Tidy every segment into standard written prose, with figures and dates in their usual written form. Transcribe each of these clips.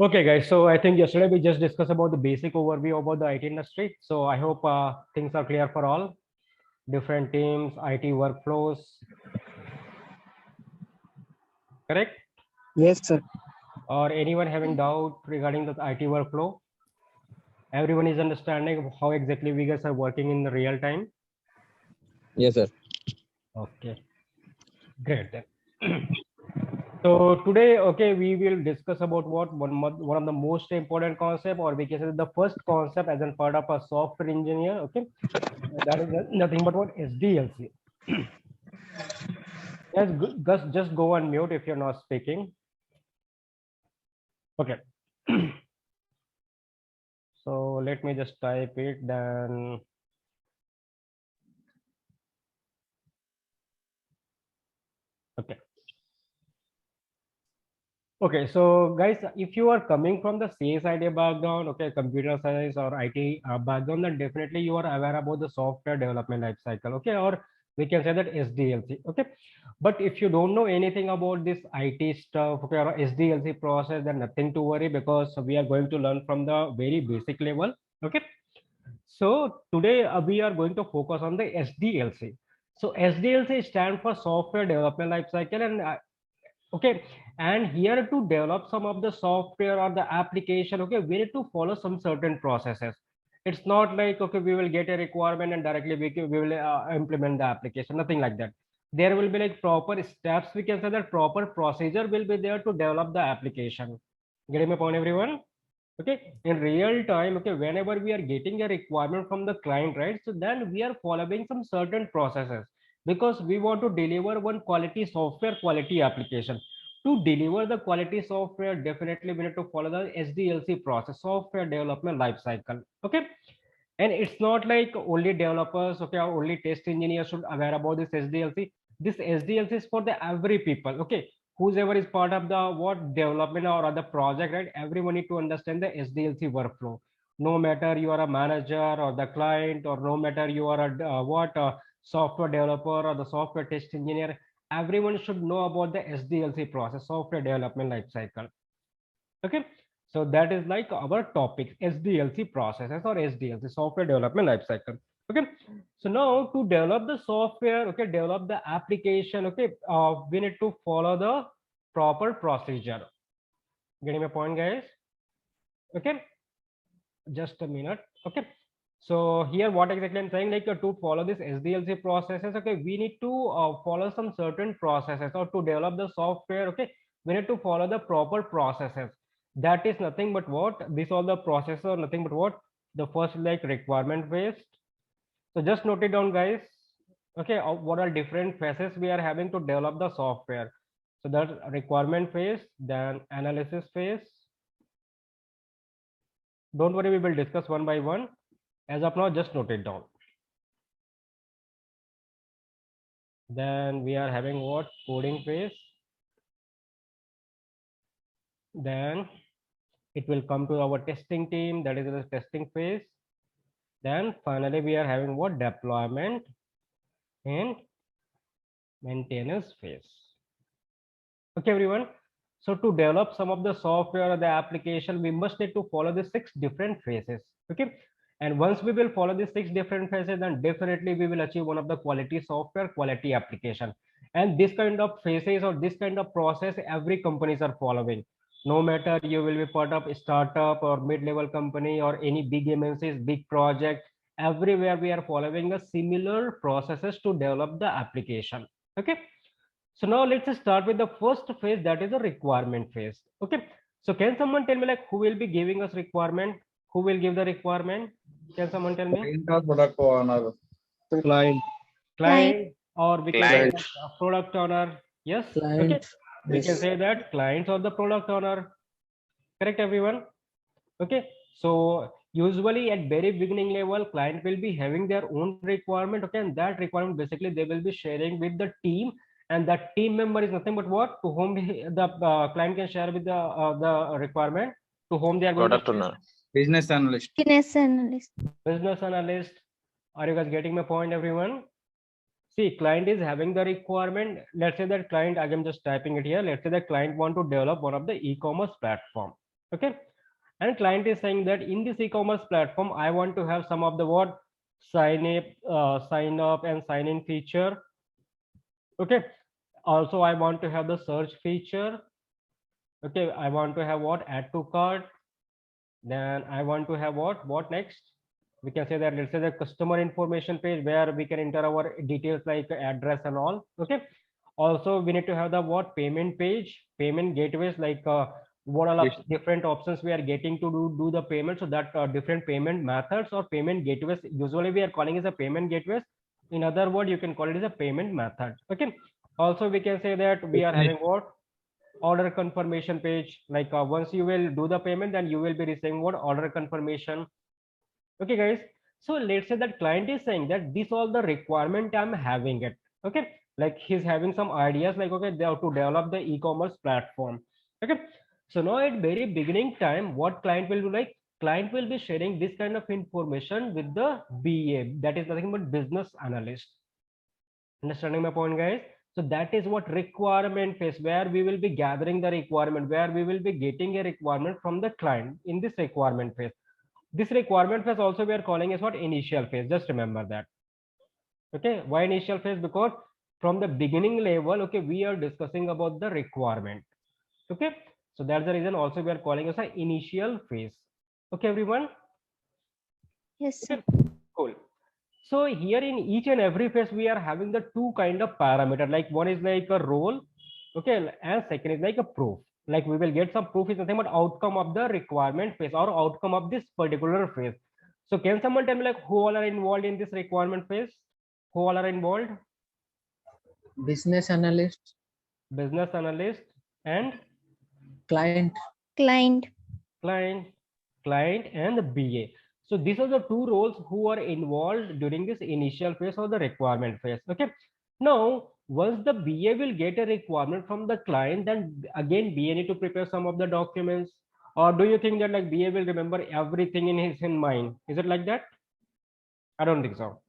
Okay, guys. So I think yesterday we just discussed about the basic overview about the IT industry. So I hope things are clear for all different teams, IT workflows. Correct? Yes, sir. Or anyone having doubt regarding the IT workflow? Everyone is understanding how exactly we guys are working in the real time. Yes, sir. Okay, great then. So today, okay, we will discuss about what one of the most important concept, or we can say the first concept as a part of a software engineer. Okay, that is nothing but what SDLC. Yes, just go on mute if you're not speaking. Okay. So let me just type it then. Okay. Okay, so guys, if you are coming from the CSID background, okay, computer science or IT background, then definitely you are aware about the software development life cycle, okay, or we can say that SDLC, okay. But if you don't know anything about this IT stuff, okay, or SDLC process, then nothing to worry because we are going to learn from the very basic level, okay. So today we are going to focus on the SDLC. So SDLC stands for Software Development Lifecycle, and okay, and here to develop some of the software or the application, okay, we need to follow some certain processes. It's not like okay, we will get a requirement and directly we will implement the application. Nothing like that. There will be like proper steps. We can say that proper procedure will be there to develop the application. Getting my point, everyone? Okay, in real time, okay, whenever we are getting a requirement from the client, right, so then we are following some certain processes because we want to deliver one quality software, quality application. To deliver the quality software, definitely we need to follow the SDLC process, software development life cycle. Okay, and it's not like only developers, okay, or only test engineers should aware about this SDLC. This SDLC is for the every people, okay, whoever is part of the what development or other project, right? Everyone need to understand the SDLC workflow. No matter you are a manager or the client, or no matter you are a what software developer or the software test engineer, everyone should know about the SDLC process, software development life cycle. Okay, so that is like our topic, SDLC processes or SDLC, software development lifecycle. Okay, so now to develop the software, okay, develop the application, okay, we need to follow the proper procedure. Getting my point, guys? Okay, just a minute. Okay, so here what exactly I'm saying, like to follow this SDLC processes, okay, we need to follow some certain processes, or to develop the software, okay, we need to follow the proper processes. That is nothing but what this all the processes are nothing but what the first like requirement phase. So just note it down, guys. Okay, what are different phases we are having to develop the software. So that's requirement phase, then analysis phase. Don't worry, we will discuss one by one. As of now, just note it down. Then we are having what? Coding phase. Then it will come to our testing team, that is the testing phase. Then finally we are having what? Deployment and maintenance phase. Okay, everyone. So to develop some of the software or the application, we must need to follow the 6 different phases. Okay. And once we will follow these 6 different phases, then definitely we will achieve one of the quality software, quality application. And this kind of phases or this kind of process, every companies are following. No matter you will be part of a startup or mid-level company or any big MNCs, big project, everywhere we are following a similar processes to develop the application. Okay. So now let's start with the first phase, that is the requirement phase. Okay. So can someone tell me like who will be giving us requirement? Who will give the requirement? Can someone tell me? Client or product owner? Client. Client, or we can say Client. that product owner. Yes. Okay. Client. We can Yes. say that clients or the product owner. Correct, everyone? Okay. So usually at very beginning level, client will be having their own requirement. Okay. And that requirement basically they will be sharing with the team, and that team member is nothing but what, to whom the client can share with the requirement, to whom they are going Product to owner. Business analyst. Business analyst. business analyst. Are you guys getting my point, everyone? See, client is having the requirement. Let's say that client, I am just typing it here. Let's say that client want to develop one of the e-commerce platform. Okay, and client is saying that in this e-commerce platform I want to have some of the what sign up and sign in feature. Okay, also I want to have the search feature. Okay, I want to have what add to cart. Then I want to have what next, we can say that let's say the customer information page where we can enter our details like address and all. Okay, also we need to have the what payment page, payment gateways, like what all Yes. different options we are getting to do the payment. So that different payment methods or payment gateways, usually we are calling as a payment gateways. In other word, you can call it as a payment method. Okay, also we can say that we are having what order confirmation page, like once you will do the payment, then you will be receiving what order confirmation. Okay guys, so let's say that client is saying that this all the requirement I'm having it. Okay, like he's having some ideas like, okay, they have to develop the e-commerce platform. Okay, so now at very beginning time, what client will do, like client will be sharing this kind of information with the BA, that is nothing but business analyst. Understanding my point, guys? So that is what requirement phase, where we will be gathering the requirement, where we will be getting a requirement from the client in this requirement phase. This requirement phase also we are calling as what initial phase. Just remember that. Okay, why initial phase? Because from the beginning level, okay, we are discussing about the requirement. Okay, so that's the reason also we are calling as an initial phase. Okay, everyone. Yes, sir. Okay, cool. So here in each and every phase, we are having the two kind of parameter. Like one is like a role, okay, and second is like a proof. Like we will get some proof is nothing but outcome of the requirement phase or outcome of this particular phase. So can someone tell me like who all are involved in this requirement phase? Who all are involved? Business analyst, Business analyst and client. Client. client and the BA. So these are the two roles who are involved during this initial phase or the requirement phase. Okay. Now, once the BA will get a requirement from the client, then again BA need to prepare some of the documents. Or do you think that like BA will remember everything in his mind? Is it like that? I don't think so.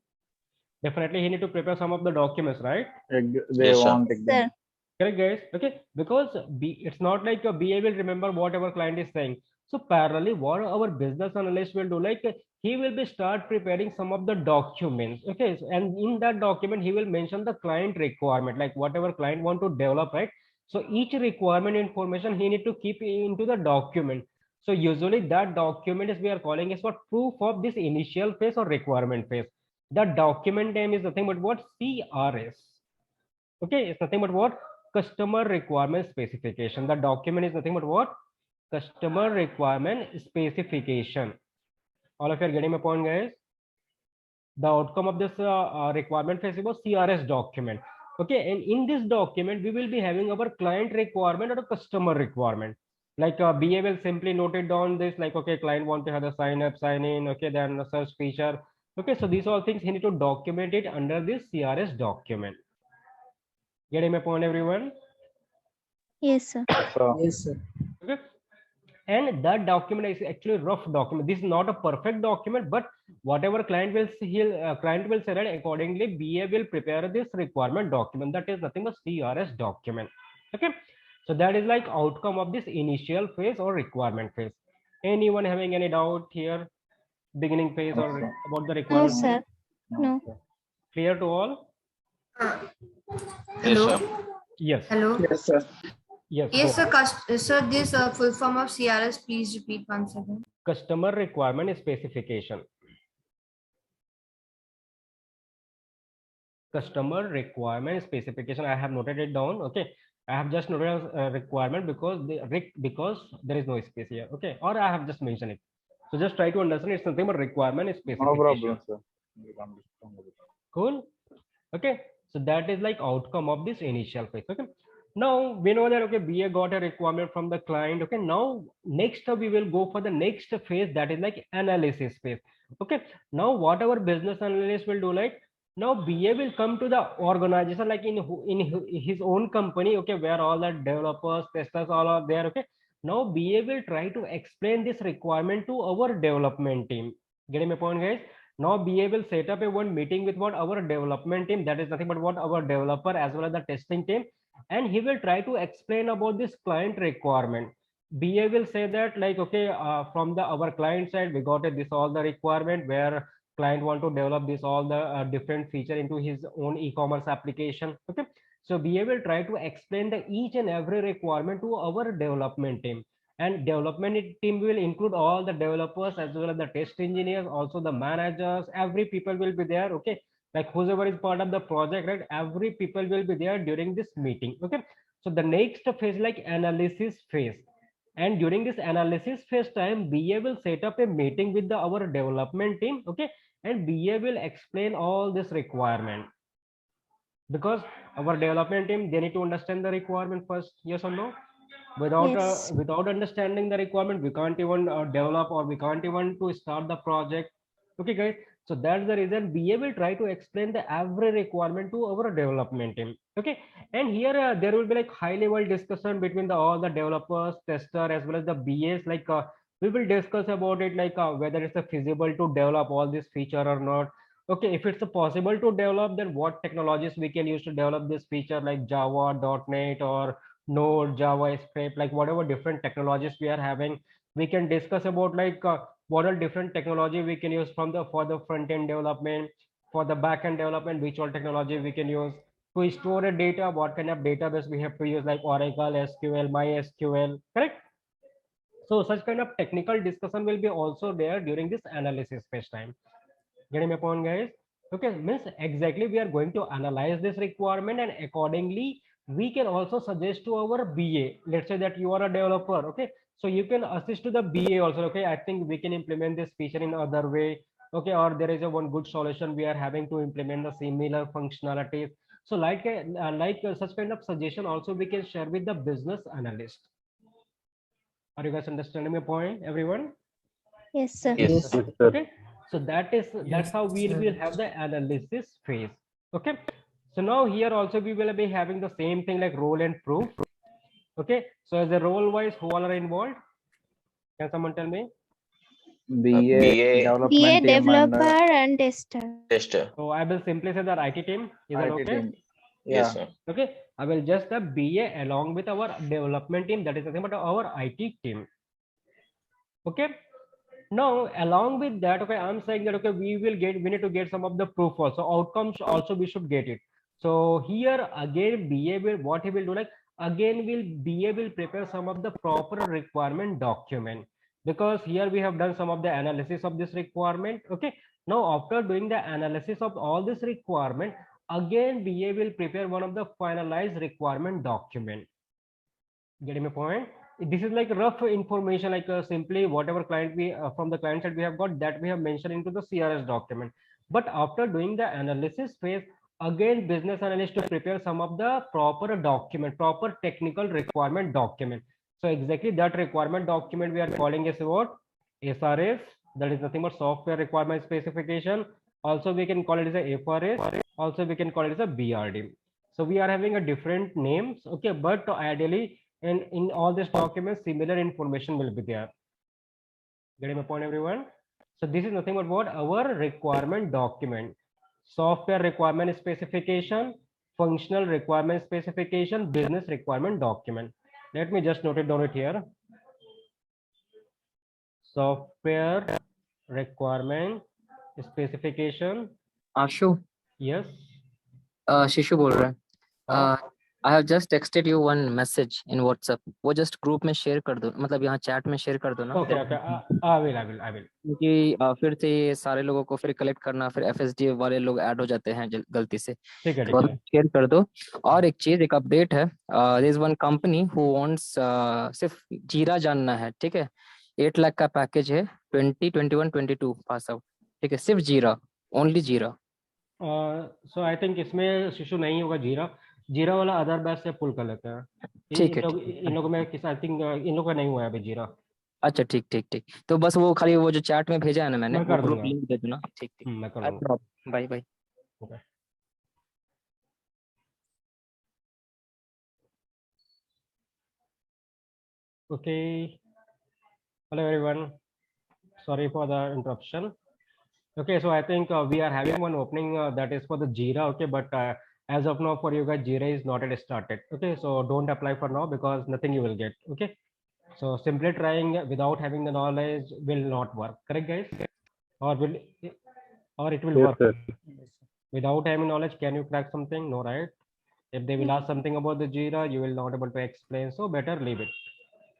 Definitely he need to prepare some of the documents, right? They Yes, sir. want Sir. exam. Correct, guys. Okay, because it's not like a BA will remember what our client is saying. So parallelly, what our business analyst will do, like he will be start preparing some of the documents. Okay, and in that document, he will mention the client requirement, like whatever client want to develop, right? So each requirement information he need to keep into the document. So usually that document is we are calling is what proof of this initial phase or requirement phase. The document name is nothing but what CRS. Okay, it's nothing but what customer requirement specification. The document is nothing but what customer requirement specification. All of you are getting my point, guys? The outcome of this requirement phase was CRS document. Okay, and in this document we will be having our client requirement or a customer requirement. Like BA will simply note it down this, like, okay, client want to have the sign up, sign in, okay, then the search feature. Okay, so these all things he need to document it under this CRS document. Getting my point, everyone? Yes, sir. So, Yes, sir. Okay, and that document is actually rough document. This is not a perfect document, but whatever client will see, client will say that accordingly BA will prepare this requirement document. That is nothing but CRS document. Okay, so that is like outcome of this initial phase or requirement phase. Anyone having any doubt here? Beginning phase or Okay. about the No, requirement? sir. No. Clear to all? Yes, sir. Yes. Hello. yes, sir. Yes. Yes, go sir. ahead. Sir, this full form of CRS, please repeat once again. Customer requirement specification. Customer requirement specification. I have noted it down. Okay, I have just noted as requirement because because there is no space here. Okay, or I have just mentioned it. So just try to understand it's something but requirement No specification. problem, sir. You can understand. Cool. Okay, so that is like outcome of this initial phase. Okay, now we know that okay, BA got a requirement from the client. Okay, now next we will go for the next phase, that is like analysis phase. Okay, now what our business analyst will do, like now BA will come to the organization like in his own company. Okay, where all the developers, testers, all are there. Okay, now BA will try to explain this requirement to our development team. Getting my point, guys? Now BA will set up a one meeting with what our development team, that is nothing but what our developer as well as the testing team, and he will try to explain about this client requirement. BA will say that like, okay, from the our client side, we got this all the requirement where client want to develop this all the different feature into his own e-commerce application. Okay, so BA will try to explain the each and every requirement to our development team, and development team will include all the developers as well as the test engineers, also the managers. Every people will be there. Okay, like whoever is part of the project, right? Every people will be there during this meeting. Okay, so the next phase like analysis phase, and during this analysis phase time, BA will set up a meeting with our development team. Okay, and BA will explain all this requirement, because our development team, they need to understand the requirement first. Yes or no? Without Yes. without understanding the requirement, we can't even develop, or we can't even to start the project. Okay guys, so that's the reason BA will try to explain the every requirement to our development team. Okay, and here there will be like high level discussion between the all the developers, tester, as well as the BAs. Like we will discuss about it, like whether it's feasible to develop all this feature or not. Okay, if it's possible to develop, then what technologies we can use to develop this feature, like Java, .NET, or Node, JavaScript, like whatever different technologies we are having. We can discuss about like what are different technology we can use from the for the front end development, for the back end development, which all technology we can use to store a data, what kind of database we have to use, like Oracle, SQL, MySQL, correct? So such kind of technical discussion will be also there during this analysis phase time. Getting my point, guys? Okay, means exactly we are going to analyze this requirement, and accordingly we can also suggest to our BA. Let's say that you are a developer. Okay, so you can assist to the BA also. Okay, I think we can implement this feature in other way. Okay, or there is a one good solution we are having to implement the similar functionalities. So such kind of suggestion also we can share with the business analyst. Are you guys understanding my point, everyone? Yes, sir. Yes, Yes. sir. Okay, so that's how we will have the analysis phase. Okay, so now here also we will be having the same thing like role and proof. Okay, so as a role wise, who all are involved? Can someone tell me? BA, BA, development BA team, and developer and tester. tester. So I will simply say that IT team. Is that IT okay? team. Yes, Yeah. sir. Okay, I will just BA along with our development team, that is nothing but our IT team. Okay, now along with that, okay, I'm saying that okay, we need to get some of the proof also, outcomes also we should get it. So here again BA will, what he will do, like again will BA will prepare some of the proper requirement document, because here we have done some of the analysis of this requirement. Okay, now after doing the analysis of all this requirement, again BA will prepare one of the finalized requirement document. Getting my point? This is like rough information, like simply whatever client we from the client side we have got, that we have mentioned into the CRS document. But after doing the analysis phase, again business analyst to prepare some of the proper document, proper technical requirement document. So exactly that requirement document we are calling is what? SRS. That is nothing but software requirement specification. Also we can call it as a FRS. Also we can call it as a BRD. So we are having a different names. Okay, but ideally in all these documents, similar information will be there. Getting my point, everyone? So this is nothing but what? Our requirement document. Software requirement specification, functional requirement specification, business requirement document. Let me just note it down here. Software requirement specification. Ashu Yes. शिशु बोल रहा है हाँ. I have just texted you one message in WhatsApp वो just group में share कर दो मतलब यहाँ चैट में शेयर कर दो ना Okay, okay. I will. क्योंकि फिर से ये सारे लोगों को फिर कलेक्ट करना फिर एफएसडी वाले लोग ऐड हो जाते हैं गलती से ठीक है, तो शेयर कर दो और एक चीज एक अपडेट है there is one company who wants सिर्फ जीरा जानना है ठीक है 8 लाख का पैकेज है 2021 22 पास आउट ठीक है सिर्फ जीरा ओनली जीरा सो आई थिंक इसमें शिशु नहीं होगा, जीरा वाला अदर बैच से पुल कर लेते हैं। ठीक है इन लोगों में किस आई थिंक इन लोगों का नहीं हुआ है अभी जीरा। अच्छा ठीक तो बस वो खाली वो जो चैट में भेजा है ना मैंने मैं कर वो ग्रुप दूंगा। लिंक दे दूँ ना ठीक मैं कर दूंगा। Bye bye Okay. Hello everyone. Sorry for the interruption. Okay, so I think we are having one opening that is for the Jira. Okay, but as of now for you guys, Jira is not yet started. Okay, so don't apply for now because nothing you will get. Okay. So simply trying without having the knowledge will not work. Correct, guys? Or will or it will Yes, work? sir. Without having knowledge, can you crack something? No, right? If they will ask something about the Jira, you will not able to explain. So better leave it.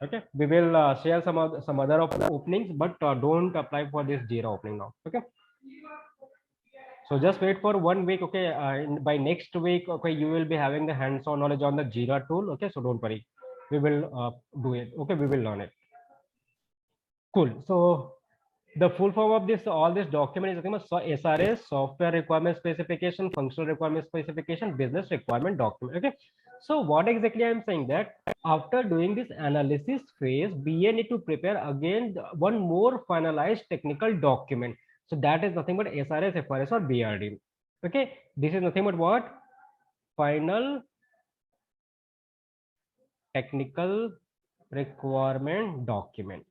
Okay. We will share some other openings, but don't apply for this Jira opening now. Okay. So just wait for 1 week. Okay. By next week, okay, you will be having the hands-on knowledge on the Jira tool. Okay. So don't worry. We will do it. Okay. We will learn it. Cool. So the full form of this, all this document is nothing but SRS, software requirement specification, functional requirement specification, business requirement document. Okay. So what exactly I'm saying that after doing this analysis phase, BA need to prepare again one more finalized technical document. So that is nothing but SRS, FRS or BRD. Okay. This is nothing but what? Final technical requirement document.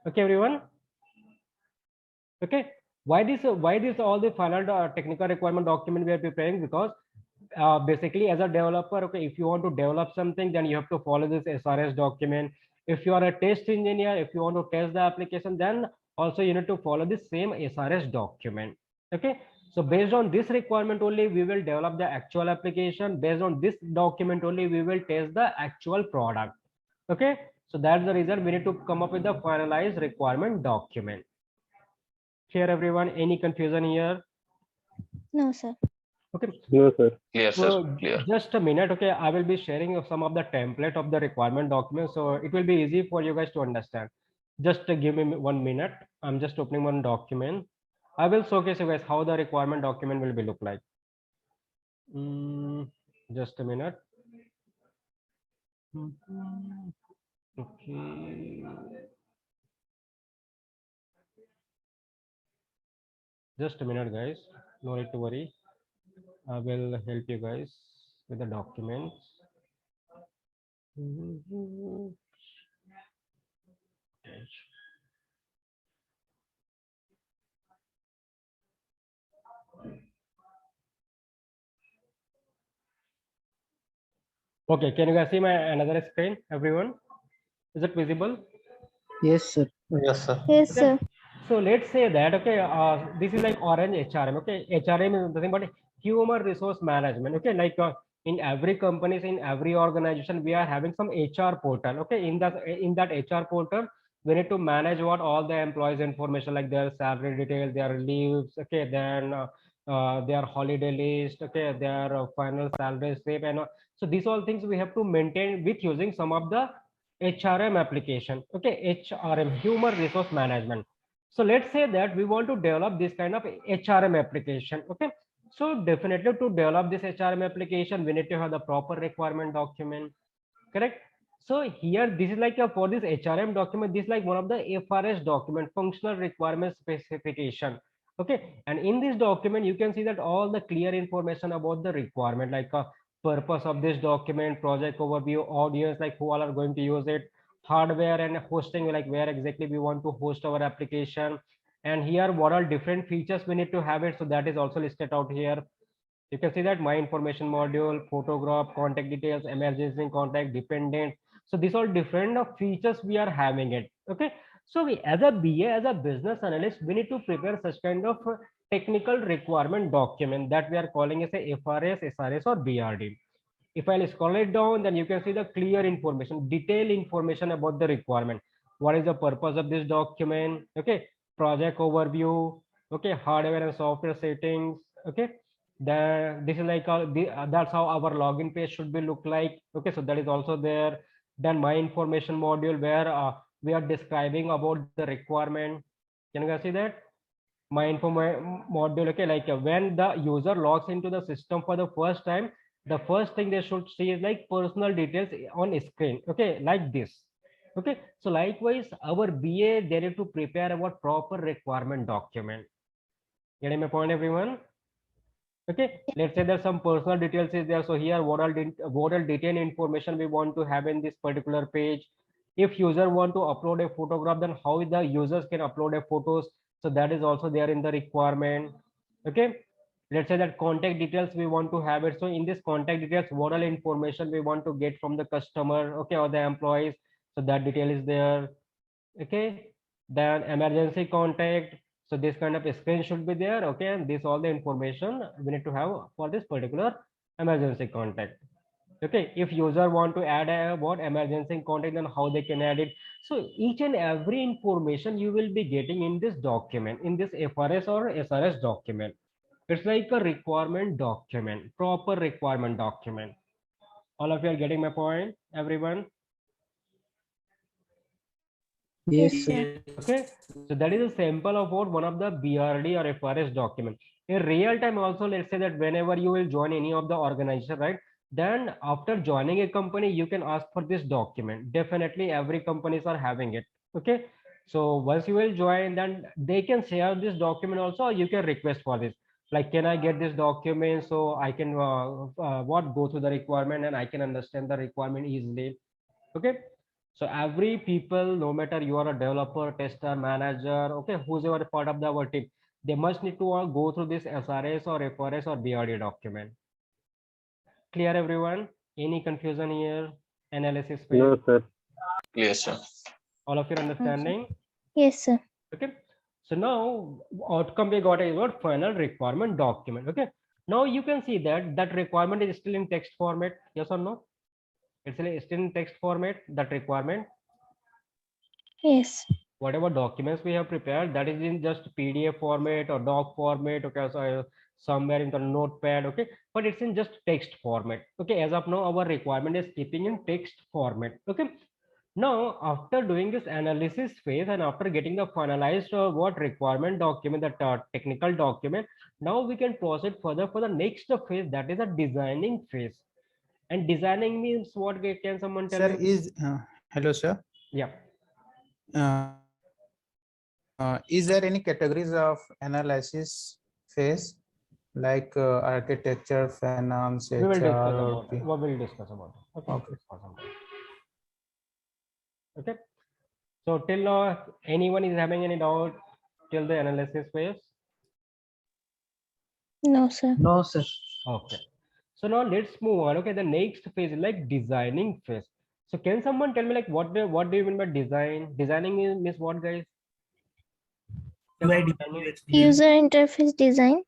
Okay, everyone. Okay, why this all the final technical requirement document we are preparing? Because basically as a developer, okay, if you want to develop something, then you have to follow this SRS document. If you are a test engineer, if you want to test the application, then also you need to follow the same SRS document. Okay, so based on this requirement only we will develop the actual application. Based on this document only we will test the actual product. Okay, so that's the reason we need to come up with the finalized requirement document. Here everyone, any confusion here? No, sir. Okay. No, sir. Clear, sir. So Clear. just a minute. Okay, I will be sharing some of the template of the requirement document, so it will be easy for you guys to understand. Just give me 1 minute. I'm just opening one document. I will showcase you guys how the requirement document will be look like. Just a minute. Okay. Just a minute, guys. No need to worry. I will help you guys with the documents. Okay, can you guys see my another screen, everyone? Is it visible? Yes, sir. Yes, sir. Yes, Okay. sir. So let's say that, okay, this is like orange HRM. Okay, HRM is nothing but human resource management. Okay, like in every companies, in every organization, we are having some HR portal. Okay, in that HR portal, we need to manage what all the employees information like their salary details, their leaves. Okay, then their holiday list. Okay, their final salary slip, and so these all things we have to maintain with using some of the HRM application. Okay, HRM, human resource management. So let's say that we want to develop this kind of HRM application. Okay, so definitely to develop this HRM application, we need to have the proper requirement document. Correct. So here, this is like for this HRM document, this is like one of the FRS document, functional requirement specification. Okay, and in this document, you can see that all the clear information about the requirement, like purpose of this document, project overview, audience, like who all are going to use it, hardware and hosting, like where exactly we want to host our application, and here what are different features we need to have it. So that is also listed out here. You can see that my information module, photograph, contact details, emergency contact, dependent. So these are different features we are having it. Okay. So we, as a BA, as a business analyst, we need to prepare such kind of technical requirement document that we are calling as a FRS, SRS or BRD. If I scroll it down, then you can see the clear information, detailed information about the requirement. What is the purpose of this document? Okay. Project overview. Okay. Hardware and software settings. Okay. Then this is like that's how our login page should be look like. Okay, so that is also there. Then my information module where we are describing about the requirement. Can you guys see that? My info module. Okay, like when the user logs into the system for the first time, the first thing they should see is like personal details on screen. Okay, like this. Okay, so likewise our BA they need to prepare about proper requirement document. Getting my point, everyone? Okay, let's say there's some personal details is there. So here what all detailed information we want to have in this particular page. If user want to upload a photograph, then how the users can upload a photos. So that is also there in the requirement. Okay, let's say that contact details we want to have it. So in this contact details, what all information we want to get from the customer, okay, or the employees. So that detail is there. Okay, then emergency contact. So this kind of screen should be there. Okay, and this all the information we need to have for this particular emergency contact. Okay, if user want to add a what emergency contact, then how they can add it. So each and every information you will be getting in this document, in this FRS or SRS document. It's like a requirement document, proper requirement document. All of you are getting my point, everyone? Yes, Yes, sir. sir. Okay, so that is a sample of what one of the BRD or FRS document. In real time also, let's say that whenever you will join any of the organization, right? Then after joining a company, you can ask for this document. Definitely every companies are having it. Okay, so once you will join, then they can share this document also, or you can request for this. Like, can I get this document so I can what go through the requirement and I can understand the requirement easily. Okay, so every people, no matter you are a developer, tester, manager, okay, who's ever part of our team, they must need to go through this SRS or FRS or BRD document. Clear, everyone? Any confusion here? Analysis phase? No, sir. Yes, sir. All of your understanding? Yes, sir. Okay. So now outcome we got is what final requirement document. Okay. Now you can see that that requirement is still in text format. Yes or no? It's still in text format, that requirement. Yes. Whatever documents we have prepared, that is in just PDF format or doc format, okay, so somewhere in the notepad, okay, but it's in just text format. Okay, as of now our requirement is keeping in text format. Okay, now after doing this analysis phase and after getting the finalized what requirement document, that technical document, now we can proceed further for the next phase, that is a designing phase. And designing means what? Can someone tell Sir, me? is hello, sir. Yeah. Is there any categories of analysis phase like architecture, finance, We will HR, discuss or about it. We will discuss about it. Okay. Okay. Awesome. Okay. So till now, anyone is having any doubt till the analysis phase? No, sir. No, sir. Okay. So now let's move on. Okay, the next phase is like designing phase. So can someone tell me like what do you mean by design? Designing means what, guys? Can someone tell me? User interface design.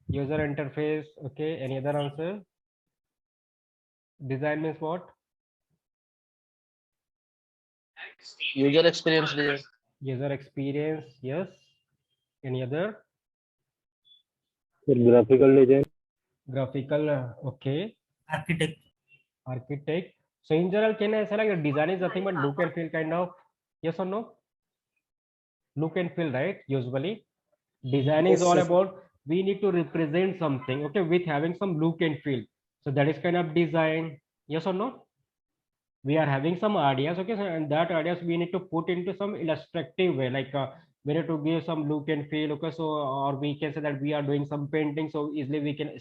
User interface. Okay. Any other answer? Design means what? User experience design. User experience. Yes. Any other? Graphical design. Graphical. Okay. Architect. So in general, can I say like design is nothing but look and feel kind of? Yes or no? Look and feel, right? Usually design is Yes, all sir. about we need to represent something, okay, with having some look and feel. So that is kind of design. Yes or no? We are having some ideas, okay, so, and that ideas we need to put into some illustrative way, like we need to give some look and feel, okay, so or we can say that we are doing some painting, so easily we can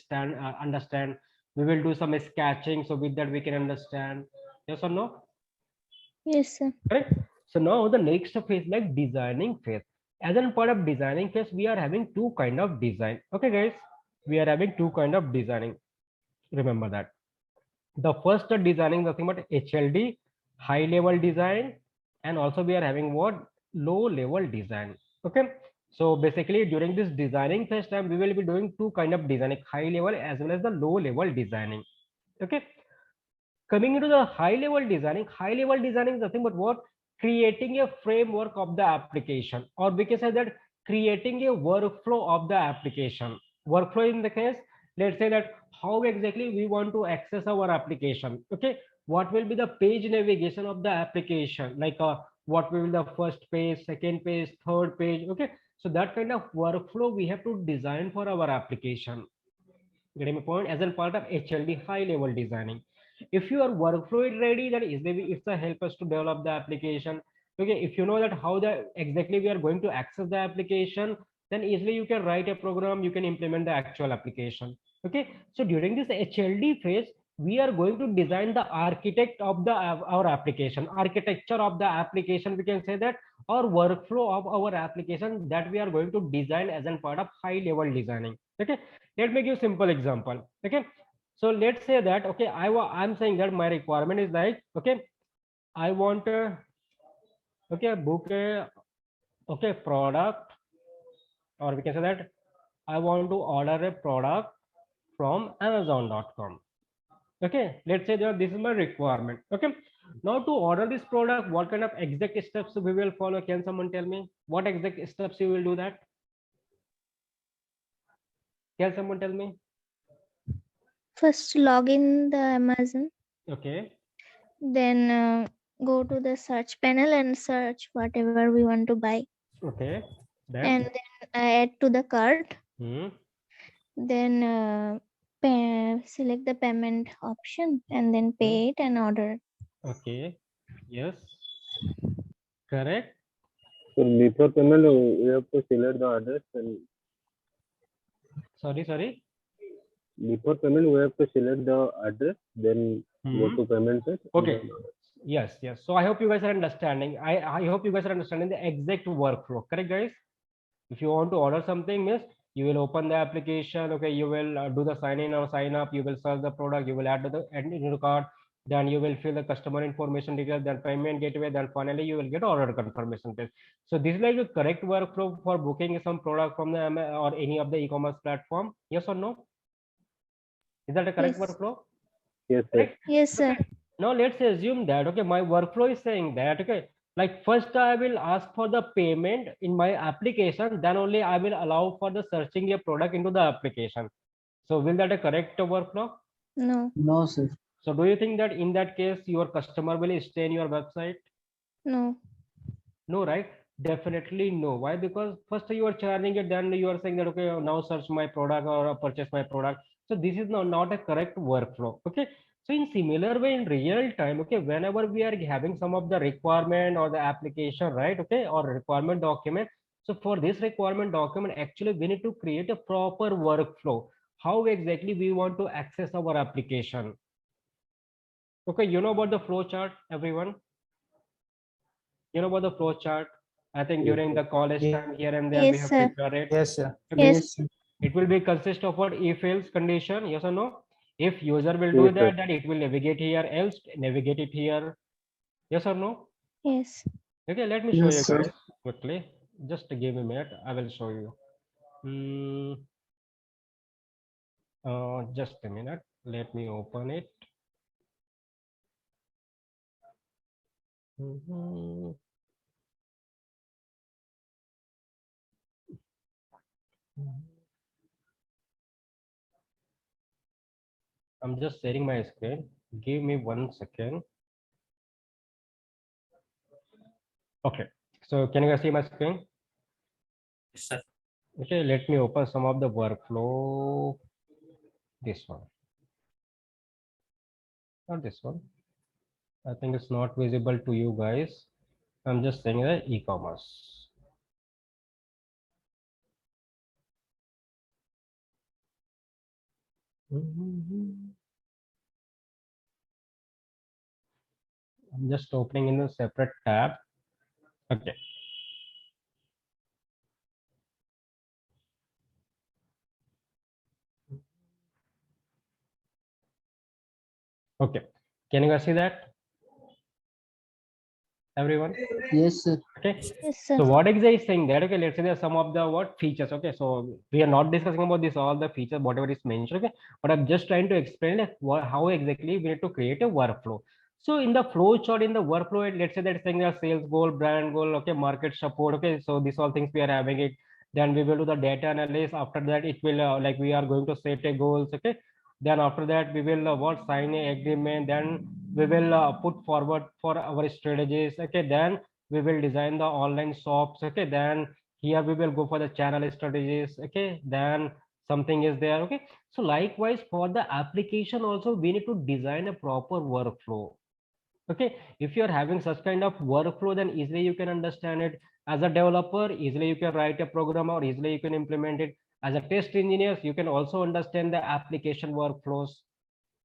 understand. We will do some sketching, so with that we can understand. Yes or no? Yes, sir. Correct. So now the next phase like designing phase. As a part of designing phase, we are having two kind of design. Okay, guys, we are having two kind of designing. Remember that. The first designing nothing but HLD, high level design, and also we are having what low level design. Okay. So basically during this designing phase time, we will be doing two kind of designing, high level as well as the low level designing. Okay. Coming into the high level designing is nothing but what? Creating a framework of the application, or we can say that creating a workflow of the application. Workflow in the case, let's say that how exactly we want to access our application. Okay, what will be the page navigation of the application, like what will be the first page, second page, third page. Okay, so that kind of workflow we have to design for our application. Getting my point? As a part of HLD, high level designing. If your workflow is ready, then it's a help us to develop the application. Okay, if you know that how the exactly we are going to access the application, then easily you can write a program, you can implement the actual application. Okay, so during this HLD phase, we are going to design the architect of the our application, architecture of the application, we can say that, or workflow of our application that we are going to design as a part of high level designing. Okay, let me give simple example. Okay, so let's say that, okay, I'm saying that my requirement is like, okay, I want Okay, book a product, or we can say that I want to order a product from Amazon.com. Okay, let's say that this is my requirement. Okay, now to order this product, what kind of exact steps we will follow? Can someone tell me what exact steps you will do that? Can someone tell me? First, log in the Amazon. Okay, Then go to the search panel and search whatever we want to buy. okay, And then then add to the cart. hmm. Then select the payment option and then pay it and order. Okay, yes, correct. So before payment, we have to select the address, and Sorry. before payment, we have to select the address, then go Hmm. to payment page. and Okay. then order. Yes. So I hope you guys are understanding. I hope you guys are understanding the exact workflow. Correct, guys? If you want to order something, miss, you will open the application. Okay, you will do the sign in or sign up. You will search the product. You will add into the cart. Then you will fill the customer information details. Then payment gateway. Then finally you will get order confirmation page. So this is like the correct workflow for booking some product from the or any of the e-commerce platform. Yes or no? Is that a correct Yes. workflow? Yes, sir. Correct? Yes, sir. Okay. Now let's assume that, okay, my workflow is saying that, okay, like first I will ask for the payment in my application, then only I will allow for the searching a product into the application. So will that a correct workflow? No. No, sir. So do you think that in that case your customer will stay in your website? No. No, right? Definitely no. Why? Because first you are charging it, then you are saying that, okay, now search my product or purchase my product. So this is not a correct workflow. Okay. So in similar way, in real time, okay, whenever we are having some of the requirement or the application, right? Okay, or requirement document. So for this requirement document, actually we need to create a proper workflow. How exactly we want to access our application. Okay, you know about the flow chart, everyone? You know about the flow chart? I think Yes, during the college Ye- time here and there we Yes, have sir. prepared it. Yes, sir. Okay. Yes. It will be consist of what if else condition, yes or no? If user will do Yes, sir. that, then it will navigate here, else navigate it here. Yes or no? Yes. Okay, let me show Yes, you sir. guys quickly. Just give me a minute. I will show you. Just a minute. Let me open it. I'm just sharing my screen. Give me 1 second. Okay. So can you guys see my screen? Yes, sir. Okay, let me open some of the workflow. This one. Not this one. I think it's not visible to you guys. I'm just saying the e-commerce. I'm just opening in a separate tab. Okay. Okay. Can you guys see that? Everyone? Yes, sir. Okay. Yes, sir. So what exactly is saying that? Okay, let's say there's some of the what features. Okay, so we are not discussing about this all the features, whatever is mentioned. Okay, but I'm just trying to explain like how exactly we need to create a workflow. So in the flow chart, in the workflow, let's say that saying the sales goal, brand goal, okay, market support. Okay, so these all things we are having it. Then we will do the data analysis. After that, it will like we are going to set a goals. Okay, then after that we will what sign a agreement. Then we will put forward for our strategies. Okay, then we will design the online shops. Okay, then here we will go for the channel strategies. Okay, then something is there. Okay, so likewise for the application also we need to design a proper workflow. Okay, if you're having such kind of workflow, then easily you can understand it. As a developer, easily you can write a program or easily you can implement it. As a test engineers, you can also understand the application workflows.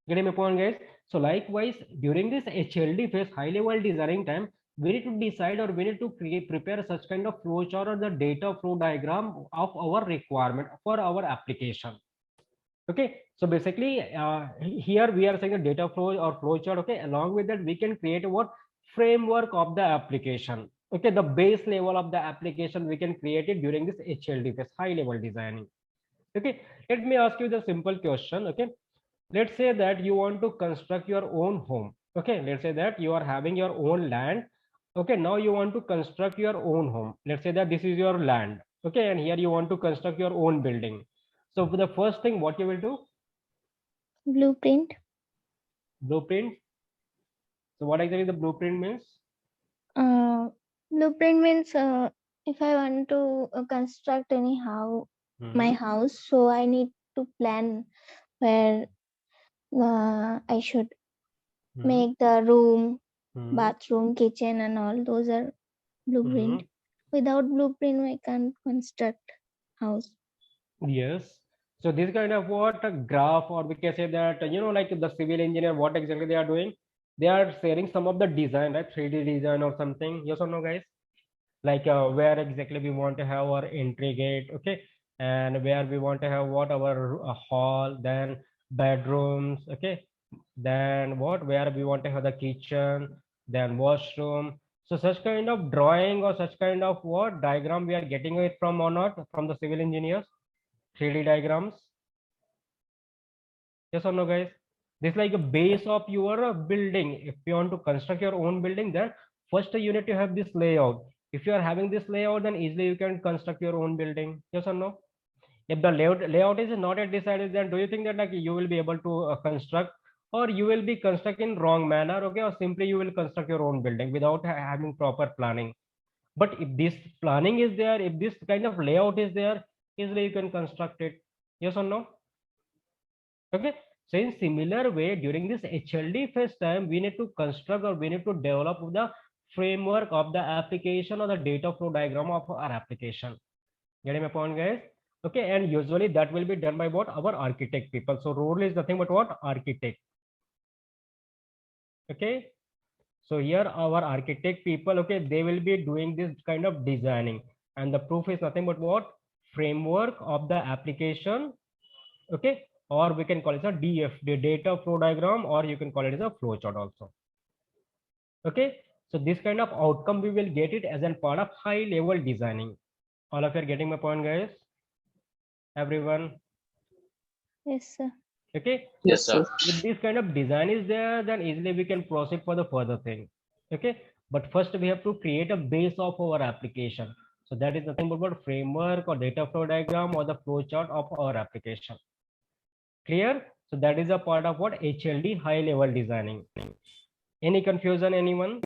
Getting my point, guys? So likewise, during this HLD phase, high level designing time, we need to decide or we need to prepare such kind of flow chart or the data flow diagram of our requirement for our application. Okay, so basically here we are saying a data flow or flow chart. Okay, along with that we can create what framework of the application. okay, the base level of the application we can create it during this HLD phase, high level designing. Okay, let me ask you the simple question. Okay, let's say that you want to construct your own home. Okay, let's say that you are having your own land. Okay, now you want to construct your own home. Let's say that this is your land. Okay, and here you want to construct your own building. So for the first thing, what you will do? Blueprint. Blueprint. So what exactly the blueprint means? Blueprint means if I want to construct anyhow my Mhm. house, so I need to plan where I should Mhm. make the room, Mhm. bathroom, kitchen, and all. Those are blueprint. Mhm. Without blueprint, I can't construct house. Yes. So this kind of what a graph, or we can say that, like the civil engineer, what exactly they are doing? They are sharing some of the design, like 3D design or something. Yes or no, guys? Like where exactly we want to have our entry gate, okay, and where we want to have what our hall, then bedrooms, okay, then what where we want to have the kitchen, then washroom. So such kind of drawing or such kind of what diagram we are getting it from or not from the civil engineers, 3D diagrams. Yes or no, guys? This is like a base of your building. If you want to construct your own building, then first you need to have this layout. If you are having this layout, then easily you can construct your own building. Yes or no? If the layout is not yet decided, then do you think that like you will be able to construct, or you will be constructing wrong manner, okay, or simply you will construct your own building without having proper planning? But if this planning is there, if this kind of layout is there, easily you can construct it. Yes or no? Okay. So in similar way, during this HLD phase time, we need to construct or we need to develop the framework of the application or the data flow diagram of our application. Getting my point, guys? Okay, and usually that will be done by what? Our architect people. So role is nothing but what? Architect. Okay. So here our architect people, okay, they will be doing this kind of designing. And the proof is nothing but what? Framework of the application. Okay, or we can call it a DF, the data flow diagram, or you can call it as a flow chart also. Okay, so this kind of outcome we will get it as a part of high level designing. All of you are getting my point, guys? Everyone? Yes, sir. Okay. Yes, sir. If this kind of design is there, then easily we can proceed for the further thing. Okay, but first we have to create a base of our application. So that is nothing but what? Framework or data flow diagram or the flow chart of our application. Clear? So that is a part of what? HLD, high level designing. Any confusion, anyone?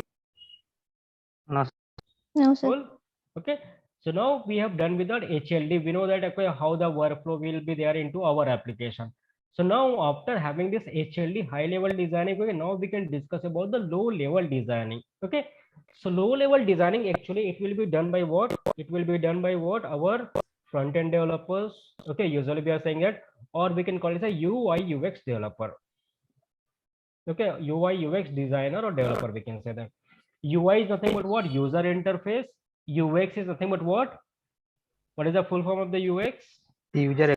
No. No, sir. Cool. Okay. So now we have done with that HLD. We know that okay, how the workflow will be there into our application. So now after having this HLD high level designing, okay, now we can discuss about the low level designing. Okay. So low level designing, actually it will be done by what? It will be done by what? Our front end developers. Okay. Usually we are saying that, or we can call it a UI UX developer. Okay. UI UX designer or developer, we can say that. UI is nothing but what? User interface. UX is nothing but what? What is the full form of the UX? User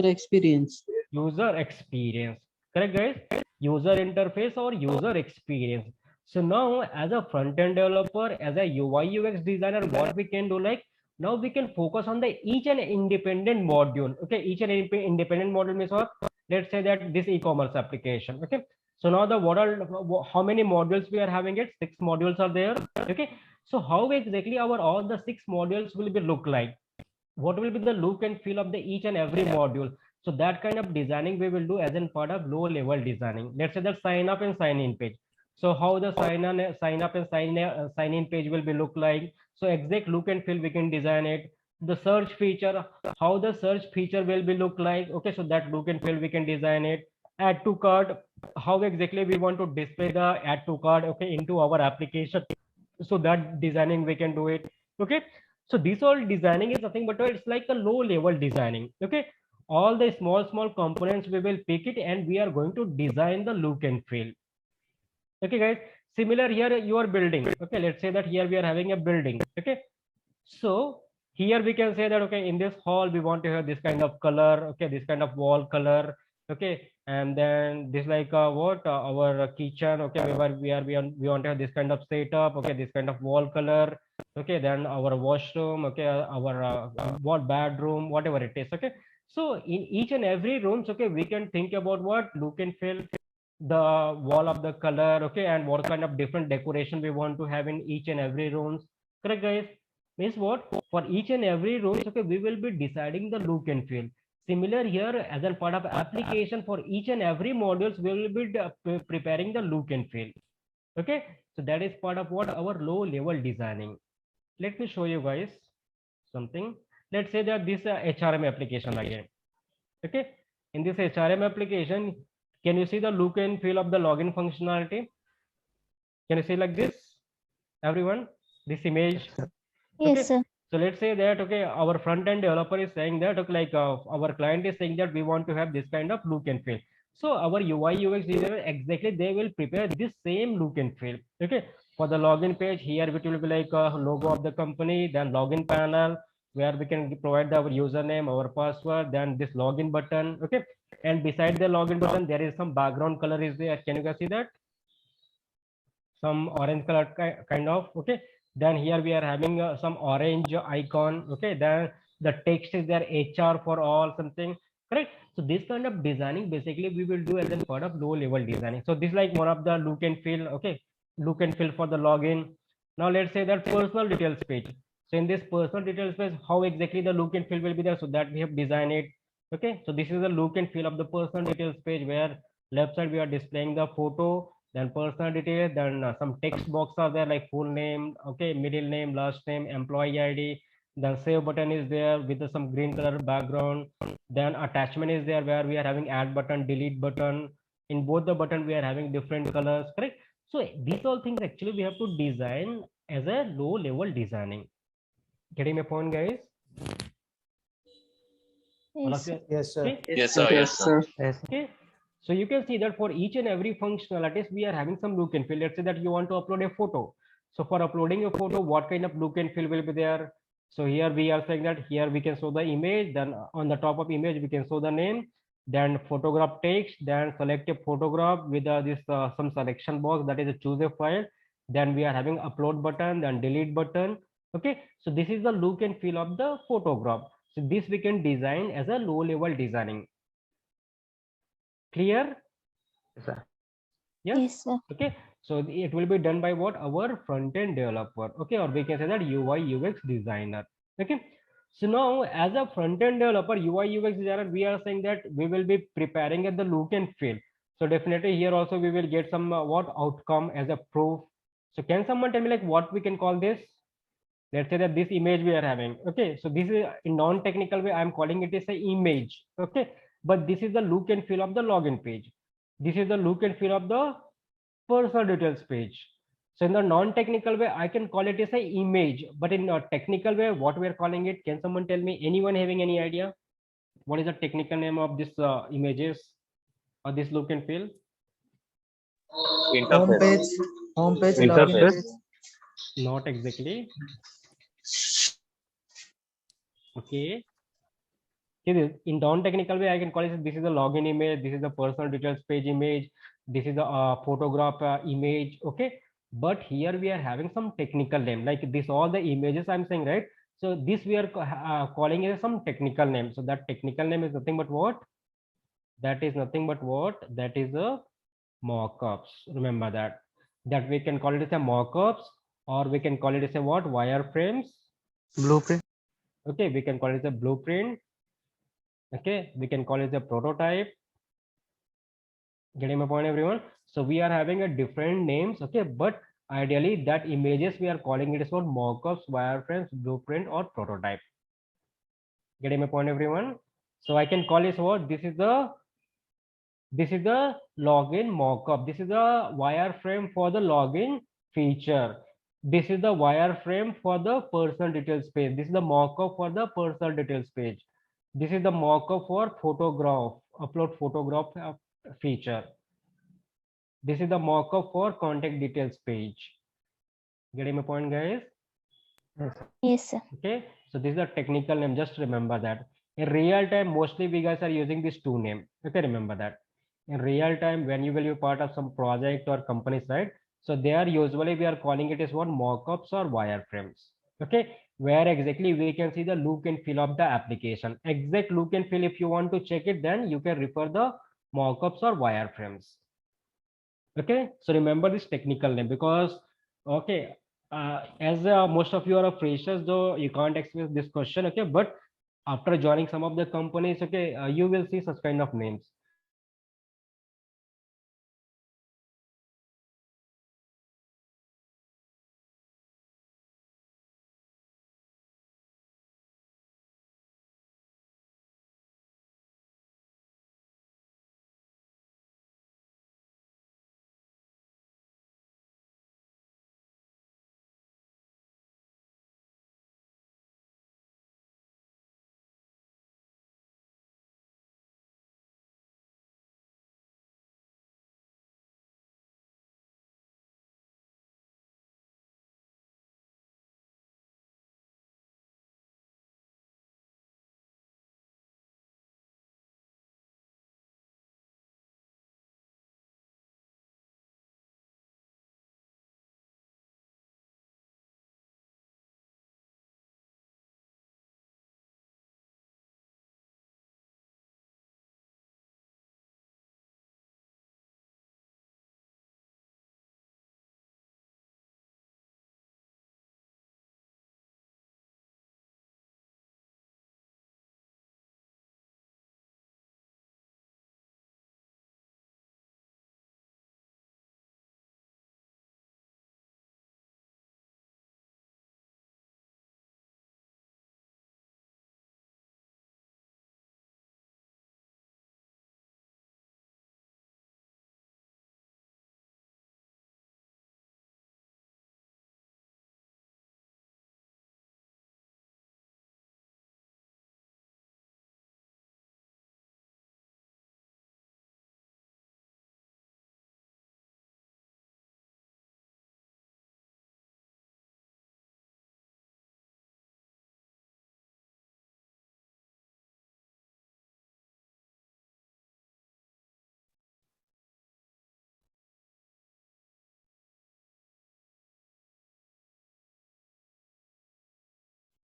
experience. User experience. Correct, guys? User interface or user experience. So now as a front-end developer, as a UI UX designer, what we can do, like now we can focus on the each and independent module. Okay, each and independent module means what? Let's say that this e-commerce application. Okay. So now the what are how many modules we are having it? 6 modules are there. Okay. So how exactly our all the 6 modules will be look like? What will be the look and feel of the each and every module? So that kind of designing we will do as in part of low level designing. Let's say that sign up and sign in page. So how the sign up and sign in page will be look like? So exact look and feel we can design it. The search feature, how the search feature will be look like? Okay, so that look and feel we can design it. Add to cart, how exactly we want to display the add to cart, okay, into our application. So that designing we can do it. Okay, so this all designing is nothing but it's like a low level designing. Okay, all the small components we will pick it and we are going to design the look and feel. Okay, guys. Similar here you are building. Okay, let's say that here we are having a building. Okay, so here we can say that okay, in this hall we want to have this kind of color. Okay, this kind of wall color. Okay, and then this like what our kitchen. Okay, we want to have this kind of setup. Okay, this kind of wall color. Okay, then our washroom. Okay, our what bedroom, whatever it is. Okay, so in each and every rooms, okay, we can think about what look and feel, the wall of the color. Okay, and what kind of different decoration we want to have in each and every rooms. Correct, guys? Means what, for each and every rooms, okay, we will be deciding the look and feel. Similar here, as a part of application for each and every modules, we will be preparing the look and feel. Okay, so that is part of what our low level designing. Let me show you guys something. Let's say that this HRM application again. Okay, in this HRM application, can you see the look and feel of the login functionality? Can you see like this, everyone? This image. Yes, Okay. sir. So let's say that, okay, our front end developer is saying that, okay, like our client is saying that we want to have this kind of look and feel. So our UI UX designer, exactly, they will prepare this same look and feel. Okay, for the login page here, it will be like a logo of the company, then login panel where we can provide our username, our password, then this login button. Okay, and beside the login button, there is some background color is there. Can you guys see that? Some orange color kind of. Okay, then here we are having some orange icon. Okay, then the text is there, HR for all something. Correct. So this kind of designing basically we will do as a part of low level designing. So this is like one of the look and feel. Okay, look and feel for the login. Now let's say that personal details page. So in this personal details page, how exactly the look and feel will be there, so that we have designed it. Okay, so this is the look and feel of the personal details page, where left side we are displaying the photo, then personal details, then some text box are there like full name, okay, middle name, last name, employee ID, then save button is there with some green color background, then attachment is there where we are having add button, delete button. In both the button we are having different colors. Correct. So these all things actually we have to design as a low level designing. Getting my point, guys? All Yes, of you? sir. Yes, sir. Okay. Yes, sir. Yes, sir. Okay, so you can see that for each and every functionalities, we are having some look and feel. Let's say that you want to upload a photo. So for uploading a photo, what kind of look and feel will be there? So here we are saying that here we can show the image, then on the top of image, we can show the name, then photograph text, then select a photograph with this some selection box, that is a choose a file. Then we are having upload button, then delete button. Okay, so this is the look and feel of the photograph. So this we can design as a low level designing. Clear? Yes, sir. Yes. Yes, sir. Okay, so it will be done by what, our front end developer. Okay, or we can say that UI UX designer. Okay, so now as a front end developer, UI UX designer, we are saying that we will be preparing at the look and feel. So definitely here also we will get some what outcome as a proof. So can someone tell me like what we can call this? Let's say that this image we are having. Okay, so this is in non-technical way, I'm calling it as a image. Okay, but this is the look and feel of the login page. This is the look and feel of the personal details page. So in the non-technical way, I can call it as a image, but in a technical way, what we are calling it, can someone tell me? Anyone having any idea? What is the technical name of this images or this look and feel? Interface. Homepage Interface. login. Not exactly. Okay. In non-technical way, I can call it, this is the login image, this is the personal details page image, this is the photograph image. Okay, but here we are having some technical name, like this, all the images I'm saying, right? So this we are calling it some technical name. So that technical name is nothing but what? That is nothing but what? That is a mockups. Remember that we can call it as a mockups, or we can call it as a what? Wireframes. Blueprint. Okay, we can call it a blueprint. Okay, we can call it a prototype. Getting my point, everyone? So we are having a different names. Okay, but ideally that images we are calling it as what? Mockups, wireframes, blueprint, or prototype. Getting my point, everyone? So I can call it what? This is the login mockup. This is the wireframe for the login feature. This is the wireframe for the personal details page. This is the mockup for the personal details page. This is the mockup for photograph, upload photograph feature. This is the mockup for contact details page. Getting my point, guys? Yes, sir. Okay, so this is a technical name, just remember that. In real time, mostly we guys are using these two names. Okay, remember that. In real time, when you will be part of some project or company side, so there usually we are calling it as what mockups or wireframes. Okay, where exactly we can see the look and feel of the application. Exact look and feel, if you want to check it, then you can refer the mockups or wireframes. Okay, so remember this technical name because okay, as most of you are freshers, though you can't expect this question. Okay, but after joining some of the companies, okay, you will see such kind of names.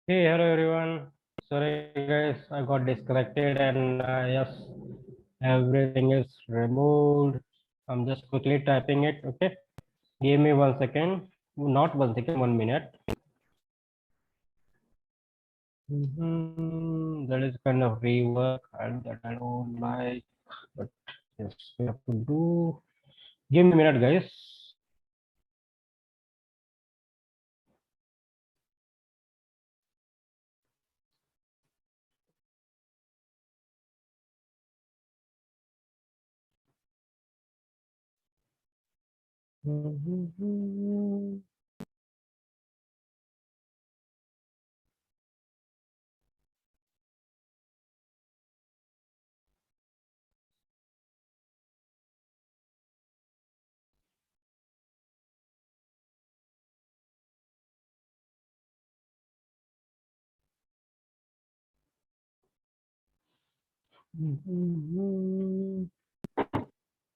Hey, hello everyone. Sorry guys, I got disconnected and yes, everything is removed. I'm just quickly typing it. Okay, give me 1 second. Not 1 second, 1 minute. That is kind of rework and that I don't like, but yes, we have to do. Give me a minute, guys.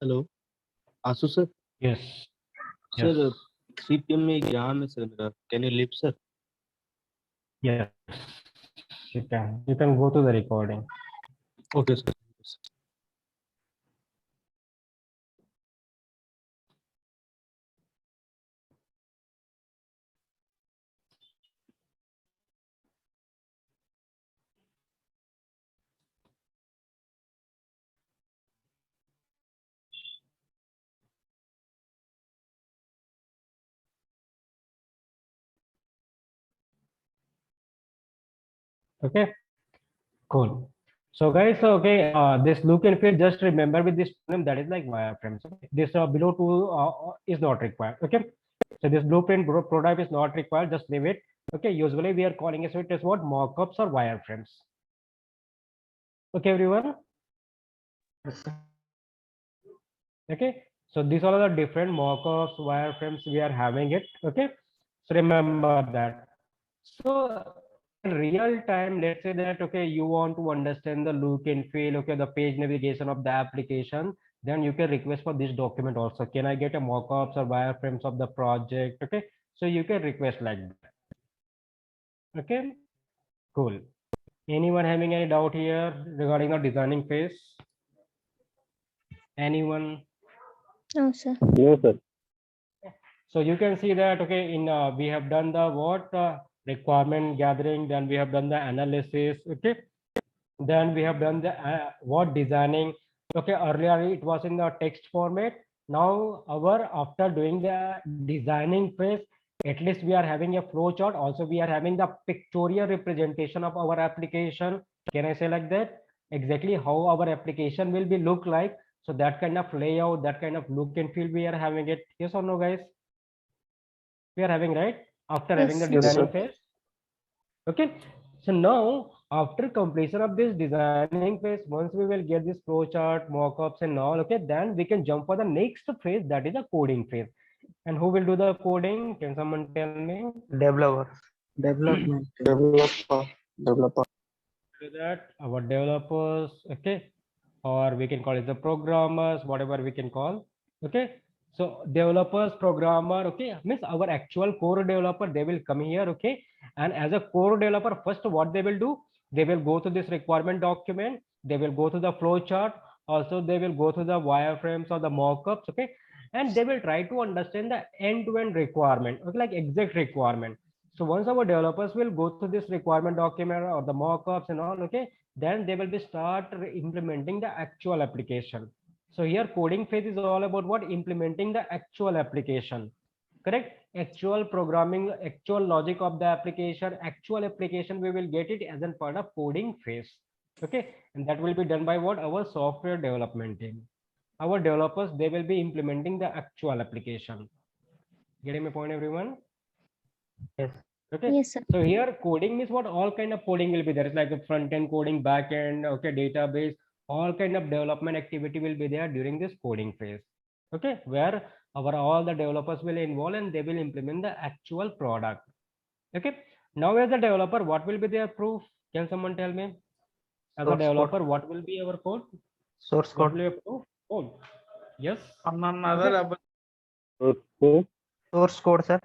Hello Ashu sir Yes, sir yes, 3 PM में exam है sir मेरा can you leave sir yes. You can. You can go to the recording. Okay sir Okay, cool. So guys, okay, this look and feel, just remember with this name that is like wireframes. Okay? This below two is not required. Okay, so this blueprint prototype is not required. Just leave it. Okay, usually we are calling it as what mockups or wireframes. Okay, everyone. Okay, so these are the different mockups, wireframes we are having it. Okay, so remember that. So real time, let's say that, okay, you want to understand the look and feel, okay, the page navigation of the application, then you can request for this document also. Can I get a mock-ups or wireframes of the project? Okay, so you can request like that. Okay, cool. Anyone having any doubt here regarding the designing phase? Anyone? No, sir. No, sir. So you can see that, okay, in we have done the what requirement gathering, then we have done the analysis, okay, then we have done the what designing. Okay, earlier it was in the text format. Now after doing the designing phase, at least we are having a flow chart. Also, we are having the pictorial representation of our application. Can I say like that? Exactly how our application will be look like. So that kind of layout, that kind of look and feel, we are having it. Yes or no, guys? We are having, right? After having the Yes, sir. designing phase. Okay. So now after completion of this designing phase, once we will get this flow chart, mockups and all, okay, then we can jump for the next phase, that is the coding phase. And who will do the coding? Can someone tell me? Developer. Development. Developer. Do that, our developers, okay, or we can call it the programmers, whatever we can call. Okay, so developers, programmer, okay, means our actual core developer, they will come here. Okay, and as a core developer, first what they will do, they will go to this requirement document, they will go to the flow chart, also they will go to the wireframes or the mockups. Okay, and they will try to understand the end-to-end requirement, okay, like exact requirement. So once our developers will go to this requirement document or the mockups and all, okay, then they will be start implementing the actual application. So here coding phase is all about what? Implementing the actual application. Correct? Actual programming, actual logic of the application, actual application, we will get it as a part of coding phase. Okay, and that will be done by what? Our software development team. Our developers, they will be implementing the actual application. Getting my point, everyone? Yes. Okay. Yes, sir. So here coding means what? All kind of coding will be there. It's like a front end coding, back end, okay, database, all kind of development activity will be there during this coding phase. Okay, where all the developers will involve and they will implement the actual product. Okay. Now as a developer, what will be their proof? Can someone tell me? As a Source developer, code. what will be our code? Source What code. will be your proof? Code. Yes. So, Source code, sir.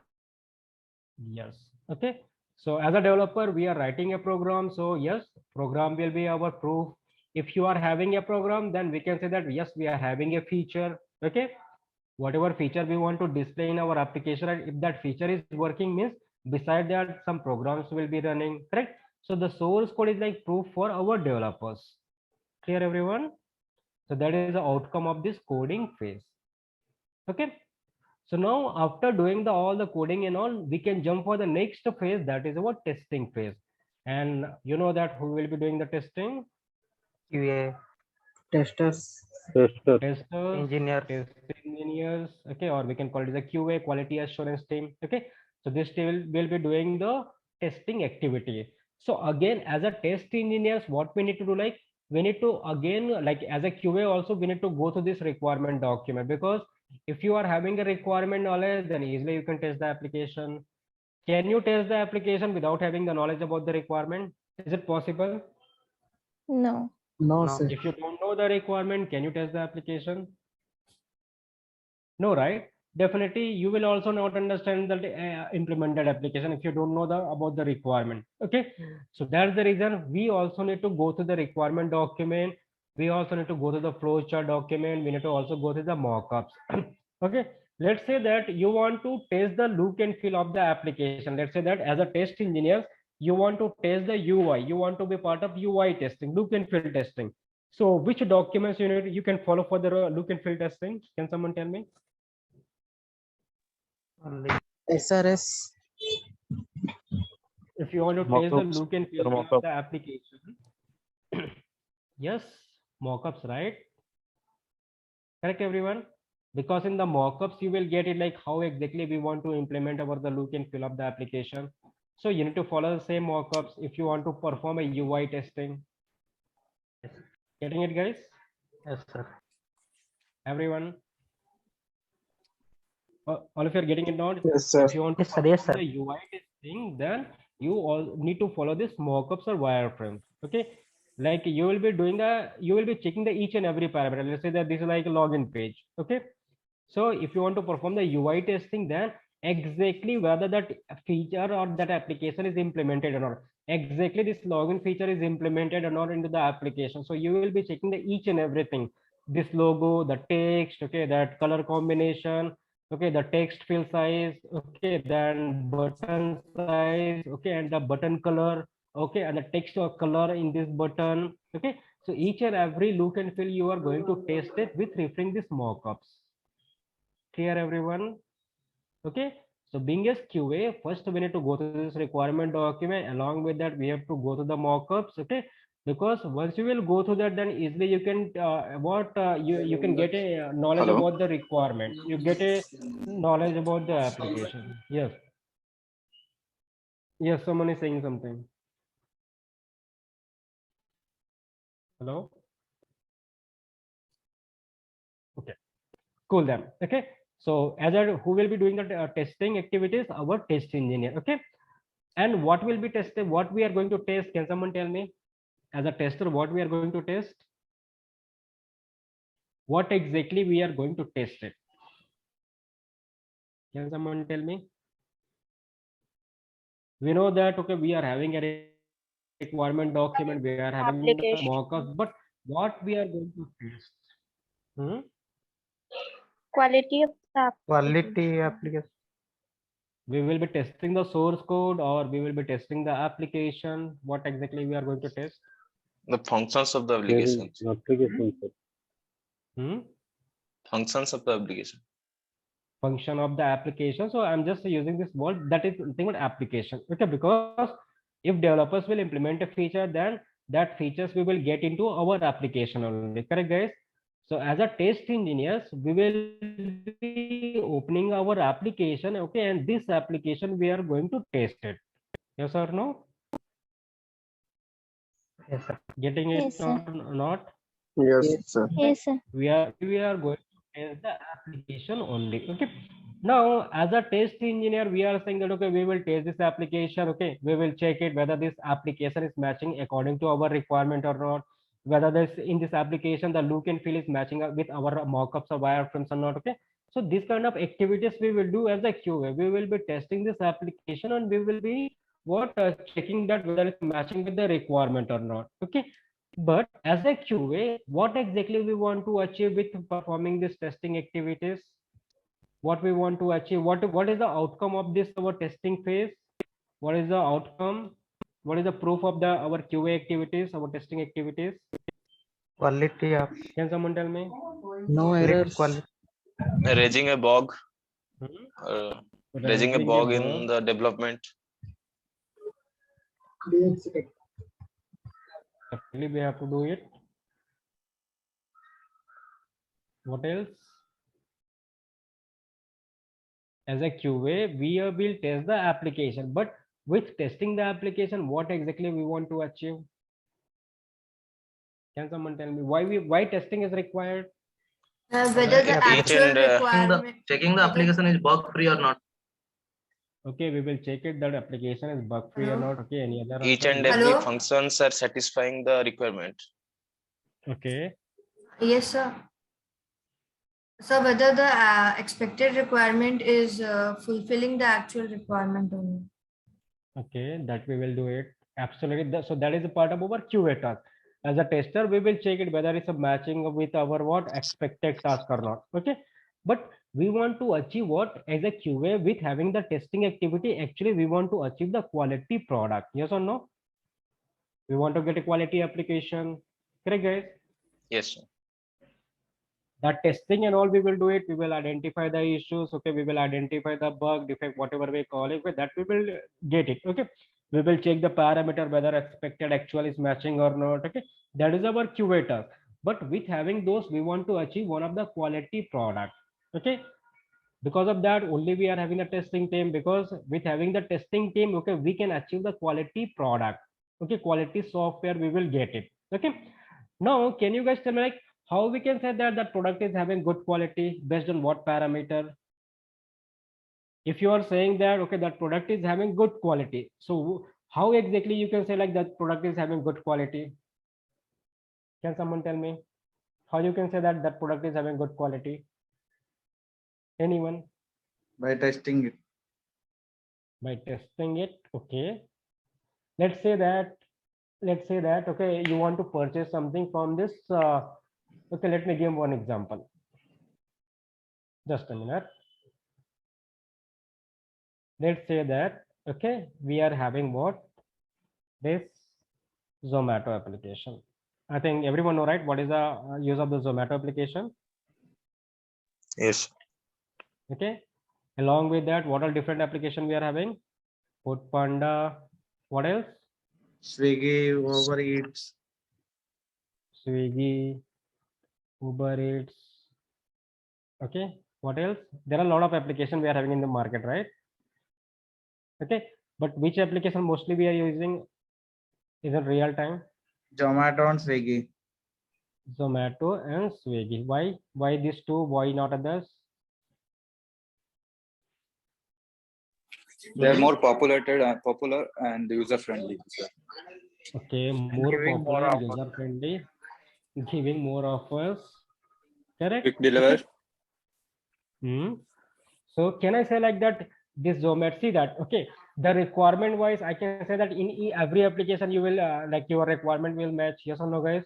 Yes. Okay. So as a developer, we are writing a program. So yes, program will be our proof. If you are having a program, then we can say that yes, we are having a feature. Okay. Whatever feature we want to display in our application, and if that feature is working, means beside that some programs will be running. Correct. So the source code is like proof for our developers. Clear, everyone? So that is the outcome of this coding phase. Okay. So now after doing all the coding and all, we can jump for the next phase, that is our testing phase. And you know that who will be doing the testing? QA. Testers. tester. Testers, Engineers. test engineers, okay, or we can call it the QA, quality assurance team. Okay, so this team will be doing the testing activity. So again, as a test engineers, what we need to do, like we need to again, like as a QA also, we need to go to this requirement document, because if you are having a requirement knowledge, then easily you can test the application. Can you test the application without having the knowledge about the requirement? Is it possible? No. No, No. sir. If you don't know the requirement, can you test the application? No, right? Definitely, you will also not understand the implemented application if you don't know about the requirement. Okay, so that's the reason we also need to go to the requirement document. We also need to go to the flowchart document. We need to also go to the mockups. Okay, let's say that you want to test the look and feel of the application. Let's say that as a test engineer, you want to test the UI. You want to be part of UI testing, look and feel testing. So which documents you can follow for the look and feel testing? Can someone tell me? Only. SRS. If you want to test the Mockups, look and feel of mockup. the application. Yes, mockups, right? Correct, everyone? Because in the mockups, you will get it like how exactly we want to implement the look and feel of the application. So you need to follow the same mockups if you want to perform a UI testing. Getting it, guys? Yes, sir. Everyone? All of you are getting it now? Yes, sir. If you want to Yes, sir. perform Yes, sir. the UI testing, then you all need to follow this mockups or wireframes. Okay, like you will be doing you will be checking the each and every parameter. Let's say that this is like a login page. Okay, so if you want to perform the UI testing, then exactly whether that feature or that application is implemented or not, exactly this login feature is implemented or not into the application. So you will be checking the each and everything, this logo, the text, okay, that color combination, okay, the text field size, okay, then button size, okay, and the button color, okay, and the text or color in this button. Okay, so each and every look and feel you are going to test it with referring these mockups. Clear, everyone? Okay, so being as QA, first we need to go through this requirement document. Along with that, we have to go to the mockups. Okay, because once you will go through that, then easily you can you can get a knowledge Hello? about the requirement. You get a knowledge about the application. Yes. Yes, someone is saying something. Hello. Okay. Cool then. Okay. So as who will be doing the testing activities? Our test engineer. Okay. And what will be tested? What we are going to test? Can someone tell me? As a tester, what we are going to test? What exactly we are going to test it? Can someone tell me? We know that, okay, we are having a requirement document, we are having Application. mockups, but what we are going to test? Hmm? Quality of the Quality application. We will be testing the source code, or we will be testing the application. What exactly we are going to test? The functions of the application. Application, sir. Hmm? Functions of the application. Function of the application. So I'm just using this word, that is nothing but application. Okay, because if developers will implement a feature, then that features we will get into our application only. Correct, guys? So as a test engineers, we will be opening our application. Okay, and this application we are going to test it. Yes or no? Yes, sir. Getting it Yes, sir. or not? Yes, sir. Yes, sir. We are going to test the application only. Okay, now as a test engineer, we are saying that, okay, we will test this application. Okay, we will check it whether this application is matching according to our requirement or not, whether this in this application the look and feel is matching up with our mockups or wireframes or not. Okay, so this kind of activities we will do as a QA. We will be testing this application, and we will be checking that whether it's matching with the requirement or not. Okay, but as a QA, what exactly we want to achieve with performing these testing activities? What we want to achieve? What is the outcome of this our testing phase? What is the outcome? What is the proof of our QA activities, our testing activities? Quality of Can someone tell me? No errors. quality. Raising a bug. Hmm? Raising a bug in the development. Definitely we have to do it. What else? As a QA, we will test the application, but with testing the application, what exactly we want to achieve? Can someone tell me why testing is required? Whether the Each actual and, requirement. Checking the application is bug free or not. Okay, we will check it that application is bug free or Hello? not. Okay, any other Each answer? and every Hello? functions are satisfying the requirement. Okay. Yes, sir. So whether the expected requirement is fulfilling the actual requirement or not. Okay, that we will do it. Absolutely. So that is a part of our QA task. As a tester, we will check it whether it's a matching with our what expected task or not. Okay. But we want to achieve what as a QA with having the testing activity. Actually, we want to achieve the quality product. Yes or no? We want to get a quality application. Correct, guys? Yes, sir. That testing and all we will do it. We will identify the issues. Okay, we will identify the bug, defect, whatever we call it. With that we will get it. Okay, we will check the parameter whether expected actual is matching or not. Okay, that is our QA task. But with having those, we want to achieve one of the quality product. Okay, because of that only we are having a testing team, because with having the testing team, okay, we can achieve the quality product. Okay, quality software we will get it. Okay, now can you guys tell me, like, how we can say that that product is having good quality based on what parameter? if you are saying that, okay, that product is having good quality, so how exactly you can say like that product is having good quality? Can someone tell me how you can say that that product is having good quality? Anyone? By testing it. By testing it. Okay, let's say that okay, you want to purchase something from this okay, let me give one example. Just a minute. Let's say that, okay, we are having what? This Zomato application. I think everyone know, right? What is the use of the Zomato application? Yes. Okay. Along with that, what are different application we are having? Food Panda. What else? Swiggy, Uber Eats. Swiggy, Uber Eats. Okay. What else? There are a lot of applications we are having in the market, right? Okay. But which application mostly we are using is in real time? Zomato and Swiggy. Zomato and Swiggy. Why? Why these two? Why not others? They are more popular and user friendly. Okay, more Giving more popular, offers. user friendly, giving more offers. Correct. Quick deliver. Okay. So can I say like that this Zomato, see that, okay, the requirement wise, I can say that in every application you will like your requirement will match, yes or no, guys?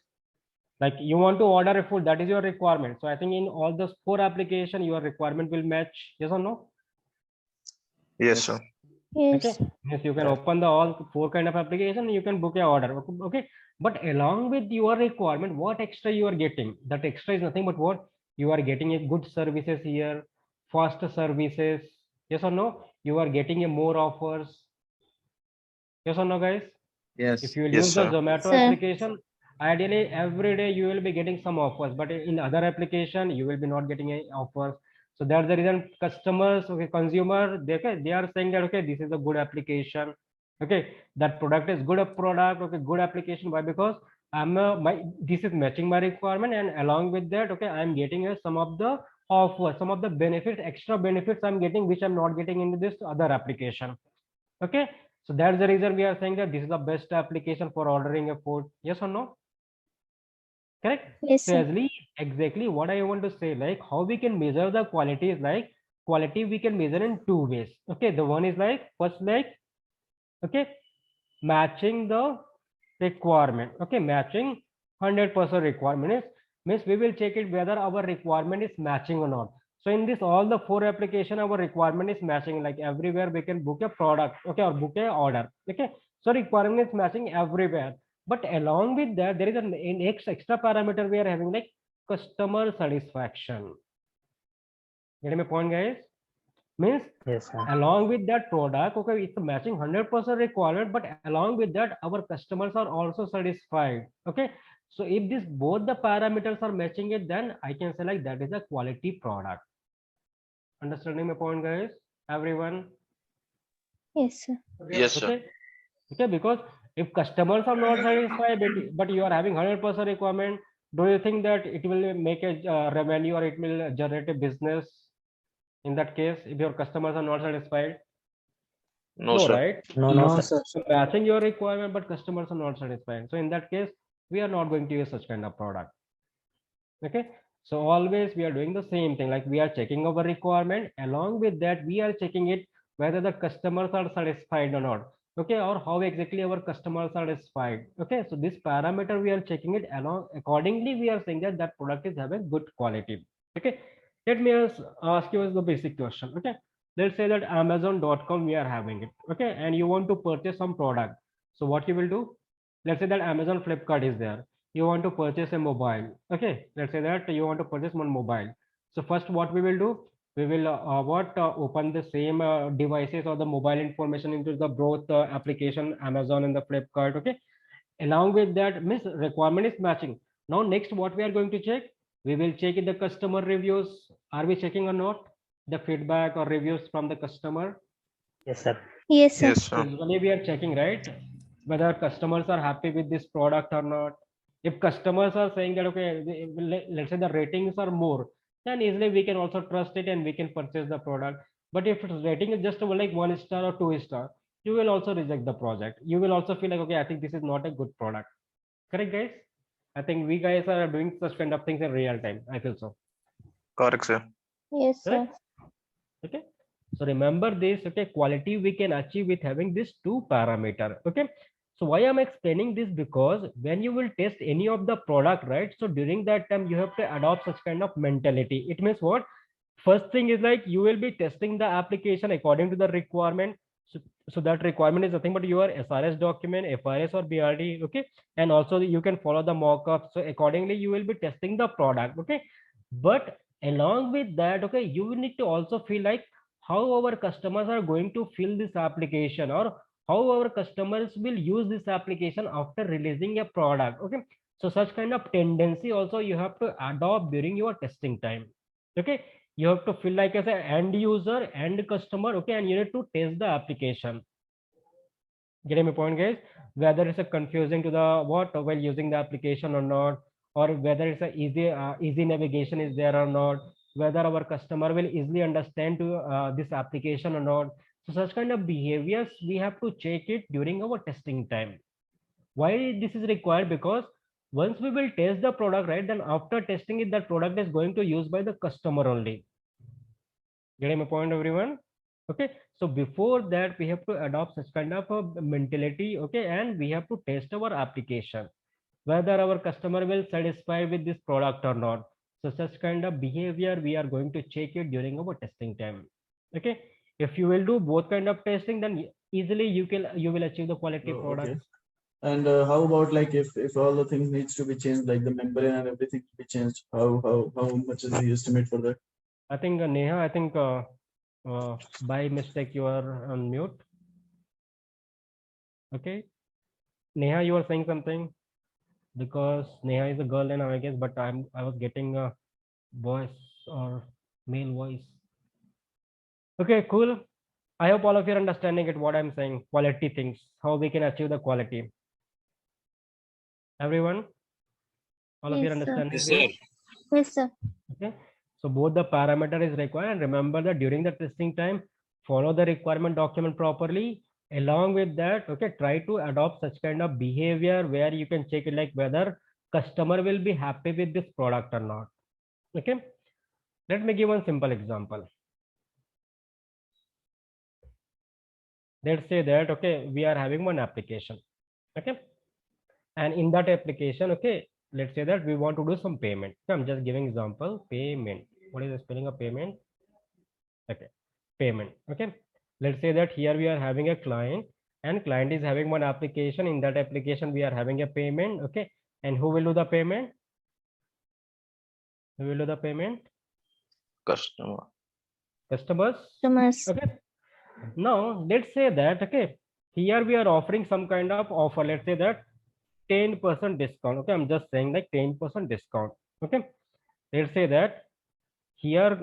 Like you want to order a food, that is your requirement. So I think in all those 4 application, your requirement will match, yes or no? Yes, sir. Yes. Okay, yes, you can open the all 4 kind of application, you can book a order. Okay, but along with your requirement, what extra you are getting? That extra is nothing but what you are getting a good services here, faster services. Yes or no? You are getting a more offers. Yes or no, guys? Yes. If you will Yes, use the sir. Zomato Sir. application, ideally every day you will be getting some offers, but in other application you will be not getting any offers. So that's the reason customers, okay, consumer, they are saying that, okay, this is a good application. Okay, that product is good product, okay, good application. Why? Because this is matching my requirement, and along with that, okay, I'm getting some of the offers, some of the benefits, extra benefits I'm getting, which I'm not getting in this other application. Okay, so that's the reason we are saying that this is the best application for ordering a food. Yes or no? Correct? Yes, So sir. exactly what I want to say, like how we can measure the quality is like quality we can measure in 2 ways. Okay, the one is like first, like, okay, matching the requirement. Okay, matching 100% requirement is means we will check it whether our requirement is matching or not. So in this all the 4 application, our requirement is matching, like everywhere we can book a product, okay, or book a order. Okay, so requirement is matching everywhere. But along with that, there is an extra parameter we are having, like customer satisfaction. Getting my point, guys? Means Yes, sir. along with that product, okay, it's matching 100% requirement, but along with that, our customers are also satisfied. Okay, so if this both the parameters are matching it, then I can say like that is a quality product. Understanding my point, guys? Everyone? Yes, sir. Yes, sir. Okay, okay, because if customers are not satisfied, but you are having 100% requirement, do you think that it will make a revenue or it will generate a business in that case if your customers are not satisfied? No, sir. Right? No, No, no, sir. sir. So matching your requirement, but customers are not satisfied. So in that case, we are not going to use such kind of product. Okay. So always we are doing the same thing, like we are checking our requirement. Along with that, we are checking it whether the customers are satisfied or not. Okay, or how exactly our customers are satisfied. Okay, so this parameter we are checking it along accordingly. We are saying that that product is having good quality. Okay, let me ask you the basic question. Okay, let's say that Amazon.com we are having it. Okay, and you want to purchase some product. So what you will do? Let's say that Amazon Flipkart is there. You want to purchase a mobile. Okay, let's say that you want to purchase one mobile. So first, what we will do? We will open the same devices or the mobile information into the both application Amazon and the Flipkart. Okay, along with that, miss requirement is matching. Now next, what we are going to check? We will check the customer reviews. Are we checking or not? The feedback or reviews from the customer. Yes, sir. Yes, sir. Yes, So sir. usually we are checking, right, whether customers are happy with this product or not. If customers are saying that, okay, let's say the ratings are more, then easily we can also trust it and we can purchase the product. But if its rating is just like 1 star or 2 star, you will also reject the project. You will also feel like, okay, I think this is not a good product. Correct, guys? I think we guys are doing such kind of things in real time. I feel so. Correct, sir. Yes, sir. Correct? Okay. So remember this, okay, quality we can achieve with having this 2 parameter. Okay. So why I'm explaining this? Because when you will test any of the product, right? So during that time, you have to adopt such kind of mentality. It means what? First thing is like you will be testing the application according to the requirement. So that requirement is nothing but your SRS document, FRS or BRD. Okay. And also you can follow the mock-up. So accordingly, you will be testing the product. Okay. But along with that, okay, you need to also feel like how our customers are going to fill this application, or how our customers will use this application after releasing a product. Okay, so such kind of tendency also you have to adopt during your testing time. Okay, you have to feel like as an end user, end customer. Okay, and you need to test the application. Getting my point, guys? Whether it's a confusing to the what while using the application or not, or whether it's a easy navigation is there or not, whether our customer will easily understand to this application or not. So such kind of behaviors we have to check it during our testing time. Why this is required? Because once we will test the product, right, then after testing it, that product is going to use by the customer only. Getting my point, everyone? Okay, so before that we have to adopt such kind of a mentality. Okay, and we have to test our application whether our customer will satisfy with this product or not. So such kind of behavior we are going to check it during our testing time. Okay, if you will do both kind of testing, then easily you will achieve the quality product. Okay. And how about like if all the things needs to be changed, like the membrane and everything to be changed, how much is the estimate for that? I think Neha, I think by mistake you are on mute. Okay, Neha, you are saying something, because Neha is a girl and I guess, but I was getting a voice or male voice. Okay, cool. I hope all of you are understanding it what I'm saying. Quality things, how we can achieve the quality. Everyone, all of you are Yes, sir. understanding Yes, this? sir. Yes, sir. Okay, so both the parameter is required, and remember that during the testing time, follow the requirement document properly. Along with that, okay, try to adopt such kind of behavior where you can check it like whether customer will be happy with this product or not. Okay, let me give one simple example. Let's say that, okay, we are having one application. Okay, and in that application, okay, let's say that we want to do some payment. So I'm just giving example, payment. What is the spelling of payment? Okay, payment. Okay, let's say that here we are having a client, and client is having one application. In that application we are having a payment. Okay, and who will do the payment? Who will do the payment? Customer. Customers. Customers. Okay, now let's say that, okay, here we are offering some kind of offer. Let's say that 10% discount. Okay, I'm just saying like 10% discount. Okay, let's say that here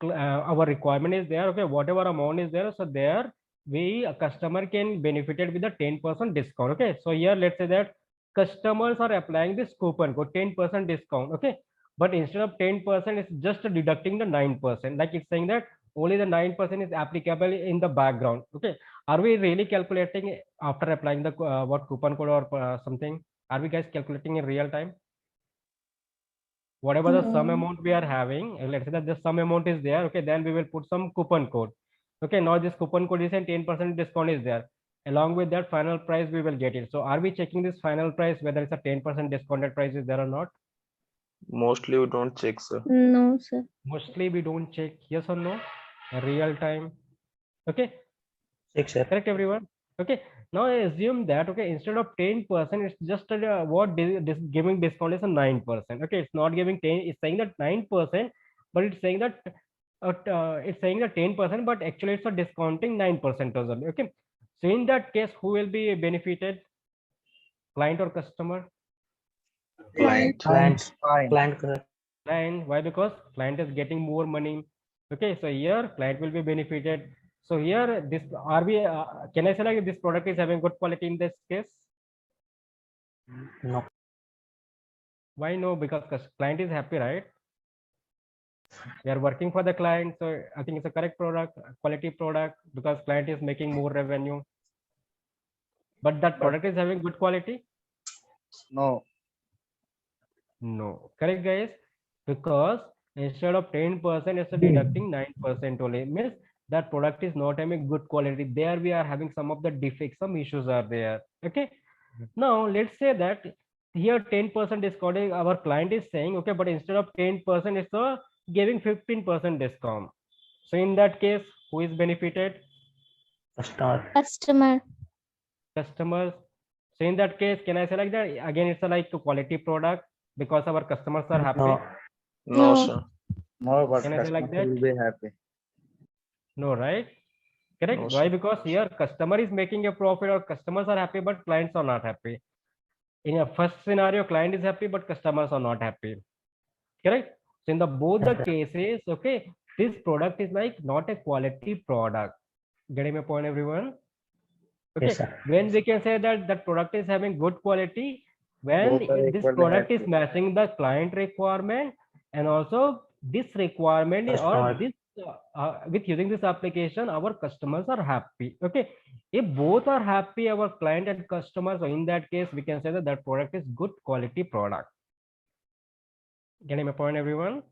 our requirement is there. Okay, whatever amount is there, so there a customer can benefited with the 10% discount. Okay, so here let's say that customers are applying this coupon code 10% discount. Okay, but instead of 10%, it's just deducting the 9%. Like it's saying that only the 9% is applicable in the background. Okay, are we really calculating after applying the what coupon code or something? Are we guys calculating in real time? Whatever the sum amount we are having, let's say that the sum amount is there. Okay, then we will put some coupon code. Okay, now this coupon code is and 10% discount is there. Along with that final price we will get it. So are we checking this final price whether it's a 10% discounted price is there or not? Mostly we don't check, sir. No, sir. Mostly we don't check. Yes or no? Real time. Okay, Check, sir. correct everyone. Okay, now I assume that, okay, instead of 10%, it's just what giving discount is a 9%. Okay, it's not giving 10, it's saying that 9%, but it's saying that it's saying that 10%, but actually it's a discounting 9% only. Okay, so in that case, who will be benefited? Client or customer? Client. Client. Client. Client. Why? Because client is getting more money. Okay, so here client will be benefited. So here this are we can I say like this product is having good quality in this case? No. Why no? Because client is happy, right? We are working for the client, so I think it's a correct product, quality product, because client is making more revenue. But that product is having good quality? No. No. Correct, guys? Because instead of 10%, it's deducting 9% only. Means that product is not having good quality. There we are having some of the defects, some issues are there. Okay. Now let's say that here 10% discounting, our client is saying, okay, but instead of 10%, it's giving 15% discount. So in that case, who is benefited? Customer. Customer. Customers. So in that case, can I say like that? Again, it's a like a quality product because our customers are happy. No. No, No. sir. No, but Can I say like customer that? will be happy. No, right? Correct. No, Why? sir. Because here customer is making a profit or customers are happy, but clients are not happy. In a first scenario, client is happy, but customers are not happy. Correct. So in the both the cases, okay, this product is like not a quality product. Getting my point, everyone? Okay. Yes, sir. When we can say that that product is having good quality, when Both are this equally product is happy. matching the client requirement, and also this requirement or Customer. this with using this application, our customers are happy. Okay. If both are happy, our client and customers, so in that case, we can say that that product is good quality product. Getting my point, everyone?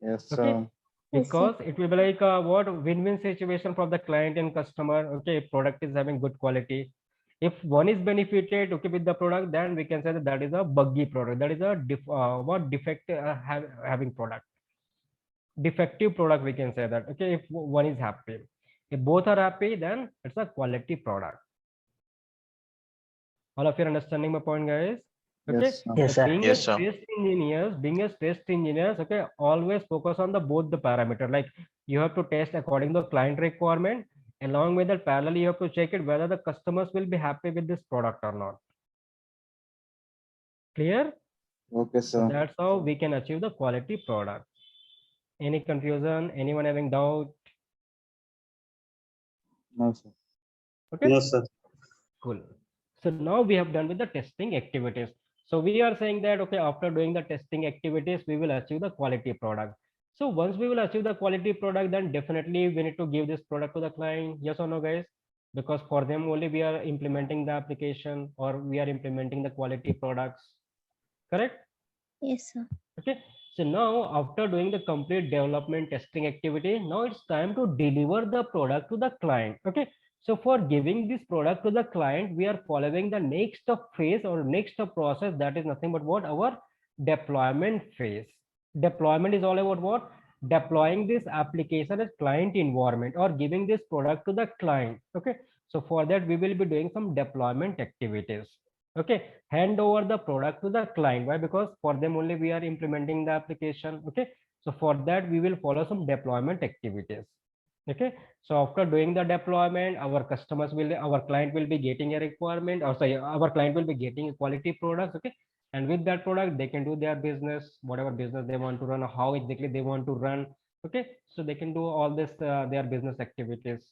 Yes, Okay. sir. Yes, sir. Because it will be like what win-win situation for the client and customer. Okay, product is having good quality. If one is benefited, okay, with the product, then we can say that that is a buggy product. That is a defective having product. Defective product, we can say that. Okay, if one is happy, if both are happy, then it's a quality product. All of you are understanding my point, guys? Okay. Yes, sir. Yes, So sir. being Yes, a sir. test engineers, okay, always focus on the both the parameter. Like you have to test according to the client requirement. Along with that, parallel, you have to check it whether the customers will be happy with this product or not. Clear? Okay, So sir. that's how we can achieve the quality product. Any confusion? Anyone having doubt? No, sir. Okay. No, sir. Cool. So now we have done with the testing activities. So we are saying that, okay, after doing the testing activities, we will achieve the quality product. So once we will achieve the quality product, then definitely we need to give this product to the client. Yes or no, guys? Because for them only we are implementing the application or we are implementing the quality products. Correct? Yes, sir. Okay. So now after doing the complete development testing activity, now it's time to deliver the product to the client. Okay. So for giving this product to the client, we are following the next phase or next process. That is nothing but what? Our deployment phase. Deployment is all about what? Deploying this application as client environment or giving this product to the client. Okay. So for that, we will be doing some deployment activities. Okay, hand over the product to the client. Why? Because for them only we are implementing the application. Okay, so for that we will follow some deployment activities. Okay, so after doing the deployment, our client will be getting a requirement, or sorry, our client will be getting a quality products. Okay, and with that product they can do their business, whatever business they want to run, how exactly they want to run. Okay, so they can do all this their business activities.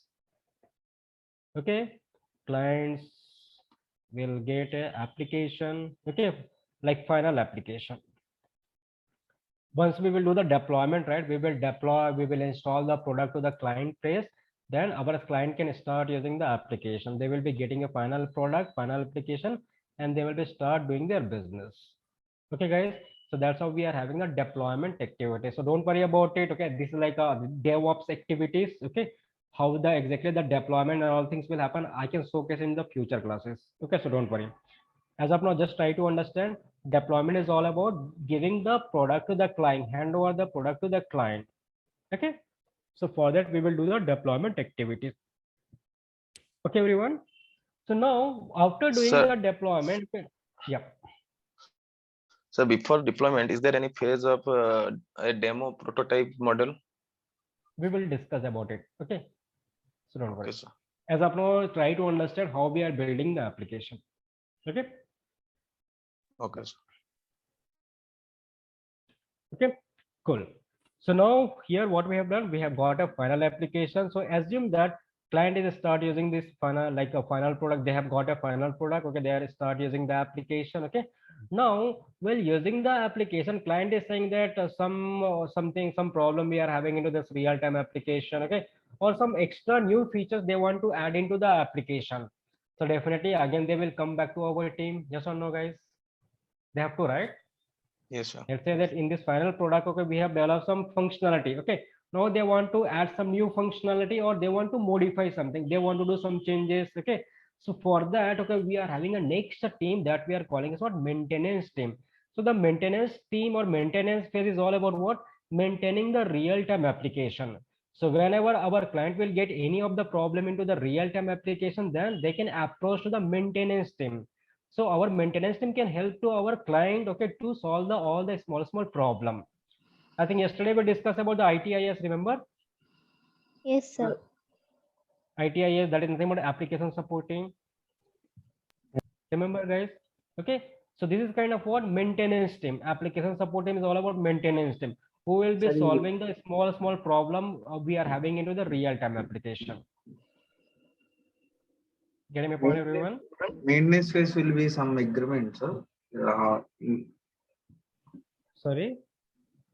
Okay, clients will get a application, okay, like final application. Once we will do the deployment, right, we will install the product to the client place, then our client can start using the application. They will be getting a final product, final application, and they will be start doing their business. Okay, guys, so that's how we are having a deployment activity. So don't worry about it. Okay, this is like a DevOps activities. Okay, how the exactly the deployment and all things will happen, I can showcase in the future classes. Okay, so don't worry. As of now, just try to understand deployment is all about giving the product to the client, hand over the product to the client. Okay, so for that we will do the deployment activities. Okay, everyone. So now after doing Sir. the deployment, yeah. So before deployment, is there any phase of a demo prototype model? We will discuss about it. Okay, so don't worry. Okay, sir. As of now, try to understand how we are building the application. Okay. Okay, sir. Okay, cool. So now here what we have done, we have got a final application. So assume that client is start using this final, like a final product. They have got a final product. Okay, they are start using the application. Okay, Now, while using the application, client is saying that some problem we are having into this real-time application, okay, or some extra new features they want to add into the application. So definitely, again, they will come back to our team. Yes or no, guys? They have to, right? Yes, sir. Let's say that in this final product, okay, we have developed some functionality. Okay, now they want to add some new functionality or they want to modify something. They want to do some changes. Okay, so for that, okay, we are having a next team that we are calling as what maintenance team. So the maintenance team or maintenance phase is all about what? Maintaining the real-time application. So whenever our client will get any of the problem into the real-time application, then they can approach to the maintenance team. So our maintenance team can help to our client, okay, to solve all the small problem. I think yesterday we discussed about the ITIS, remember? Yes, sir. ITIS, that is nothing but application supporting. Remember, guys? Okay. So this is kind of what maintenance team. Application support team is all about maintenance team who will be solving the small problem we are having into the real-time application. Getting my point, everyone? Maintenance phase will be some agreement, sir. Sorry.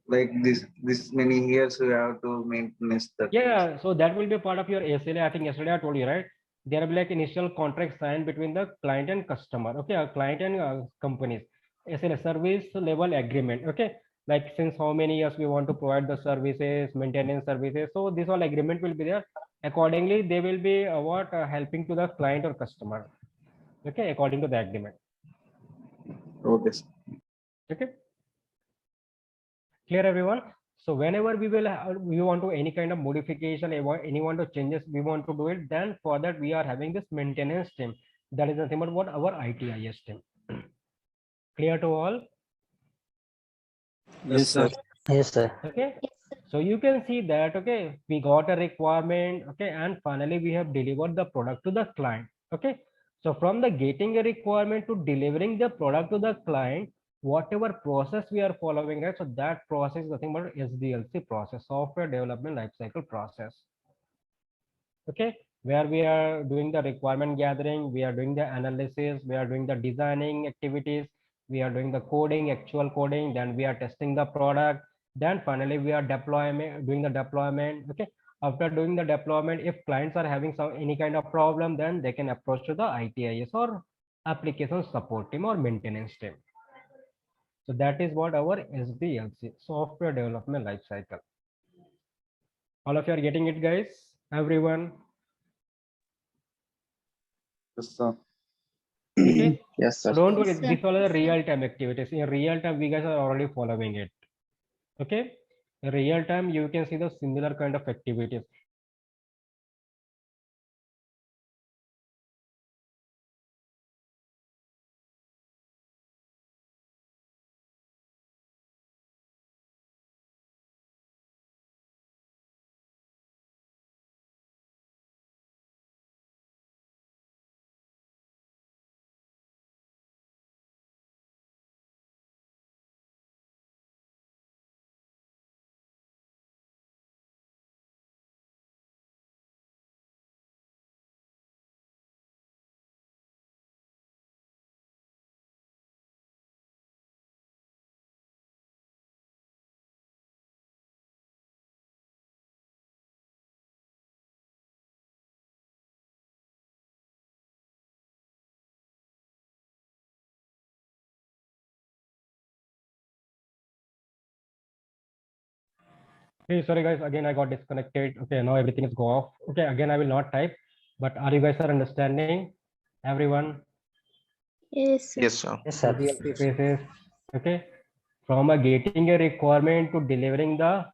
Like this many years we have to maintenance that. Yeah, so that will be part of your SLA. I think yesterday I told you, right? There will be like initial contract signed between the client and customer. Okay, a client and companies. SLA, service level agreement. Okay, like since how many years we want to provide the services, maintenance services. So this all agreement will be there. Accordingly, they will be helping to the client or customer. Okay, according to the agreement. Okay, sir. Okay. Clear, everyone? So whenever we want to any kind of modification, anyone to changes, we want to do it. Then for that we are having this maintenance team. That is nothing but what our ITIS team. Clear to all? Yes, sir. Yes, sir. Okay. So you can see that, okay, we got a requirement, okay, and finally we have delivered the product to the client. Okay. So from the getting a requirement to delivering the product to the client, whatever process we are following, right? So that process is nothing but SDLC process, software development lifecycle process. Okay, where we are doing the requirement gathering, we are doing the analysis, we are doing the designing activities, we are doing the coding, actual coding, then we are testing the product, then finally we are doing the deployment. Okay, after doing the deployment, if clients are having any kind of problem, then they can approach to the ITIS or application support team or maintenance team. So that is what our SDLC, software development lifecycle. All of you are getting it, guys? Everyone? Yes, sir. Okay. Yes, sir. So don't worry, Yes, sir. these all are the real-time activities. In real time, we guys are already following it. Okay. In real time, you can see the similar kind of activities. Hey, sorry guys, again I got disconnected. Okay, now everything is go off. Okay, again I will not type, but are you guys are understanding? Everyone? Yes, sir. Yes, sir. Yes, sir. SDLC phases. Okay, from a getting a requirement to delivering the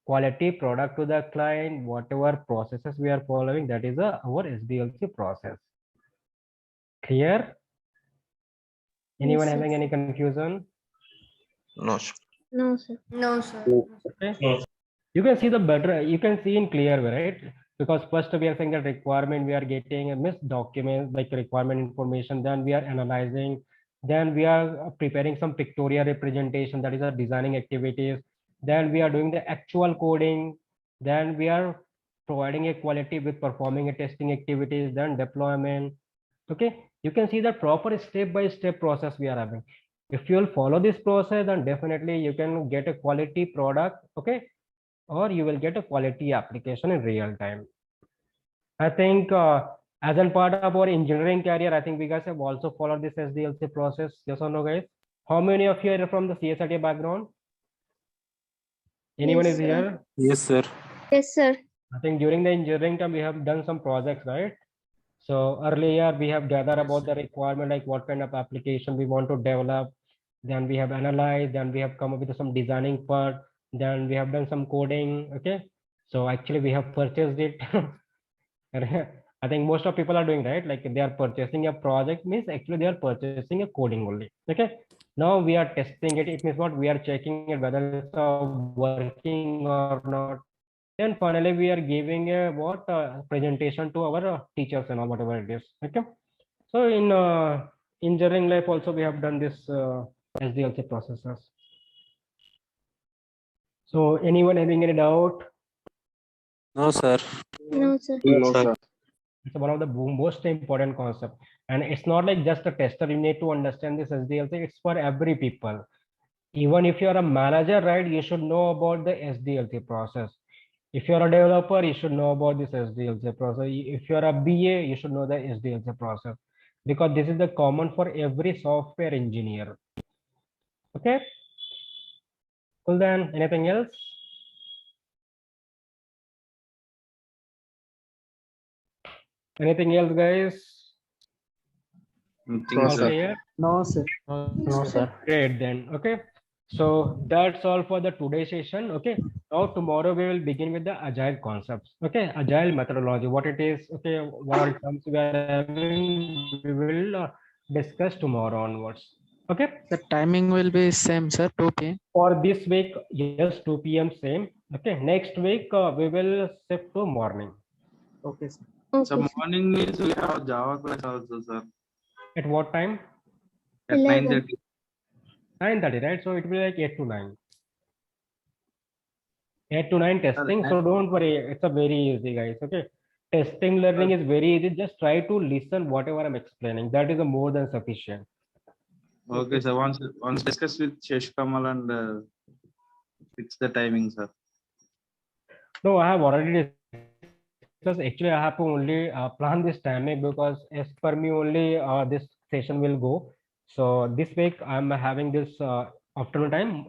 quality product to the client, whatever processes we are following, that is our SDLC process. Clear? Anyone Yes, sir. having any confusion? No, sir. No, sir. No, sir. Okay. You can see the better, you can see in clear way, right? Because first we are saying that requirement, we are getting a missed document like requirement information, then we are analyzing, then we are preparing some pictorial representation, that is our designing activities, then we are doing the actual coding, then we are providing a quality with performing a testing activities, then deployment. Okay, you can see the proper step-by-step process we are having. If you'll follow this process, then definitely you can get a quality product, okay, or you will get a quality application in real time. I think as a part of our engineering career, I think we guys have also followed this SDLC process. Yes or no, guys? How many of you are from the CSIT background? Anyone Yes, is sir. here? Yes, sir. Yes, sir. I think during the engineering time, we have done some projects, right? So earlier we have gathered about the requirement, like what kind of application we want to develop. Then we have analyzed, then we have come up with some designing part. Then we have done some coding, okay? So actually we have purchased it. I think most of people are doing, right? Like they are purchasing a project means actually they are purchasing a coding only, okay? Now we are testing it. It means what? We are checking it whether it's working or not. Then finally we are giving a presentation to our teachers and all whatever it is. Okay. So in engineering life also we have done this SDLC processes. So anyone having any doubt? No, sir. No, sir. No, sir. It's one of the most important concept, and it's not like just a tester. You need to understand this SDLC. It's for every people. Even if you're a manager, right, you should know about the SDLC process. If you're a developer, you should know about this SDLC process. If you're a BA, you should know the SDLC process, because this is the common for every software engineer. Okay. Cool then. Anything else? Anything else, guys? Nothing, All sir. clear? No, sir. No, sir. Great then. Okay. So that's all for the today's session. Okay. Now tomorrow we will begin with the agile concepts. Okay. Agile methodology, what it is. Okay. What all terms we are having, we will discuss tomorrow onwards. Okay. The timing will be same, sir. 2 p.m. For this week, yes, 2 p.m. same. Okay. Next week we will shift to morning. Okay, sir. Okay, So sir. morning means we have Java class also, sir. At what time? At 11. 9:30. 9:30, right? So it will be like 8 to 9. 8 to 9 testing. So don't worry, it's a very easy, guys. Okay. Testing learning is very easy. Just try to listen whatever I'm explaining. That is a more than sufficient. Okay, sir. Once discuss with Shesh Kamal and fix the timing, sir. No, I have already discussed. Actually, I have to only plan this timing, because as per me only this session will go. So this week I'm having this afternoon time.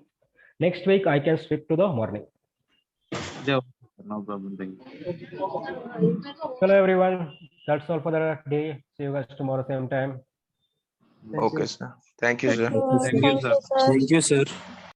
Next week I can switch to the morning. Yeah, no problem. Thank you. Hello everyone. That's all for the day. See you guys tomorrow same time. Okay, sir. Thank you, sir. Thank you, sir. Thank you, sir. Thank you, sir.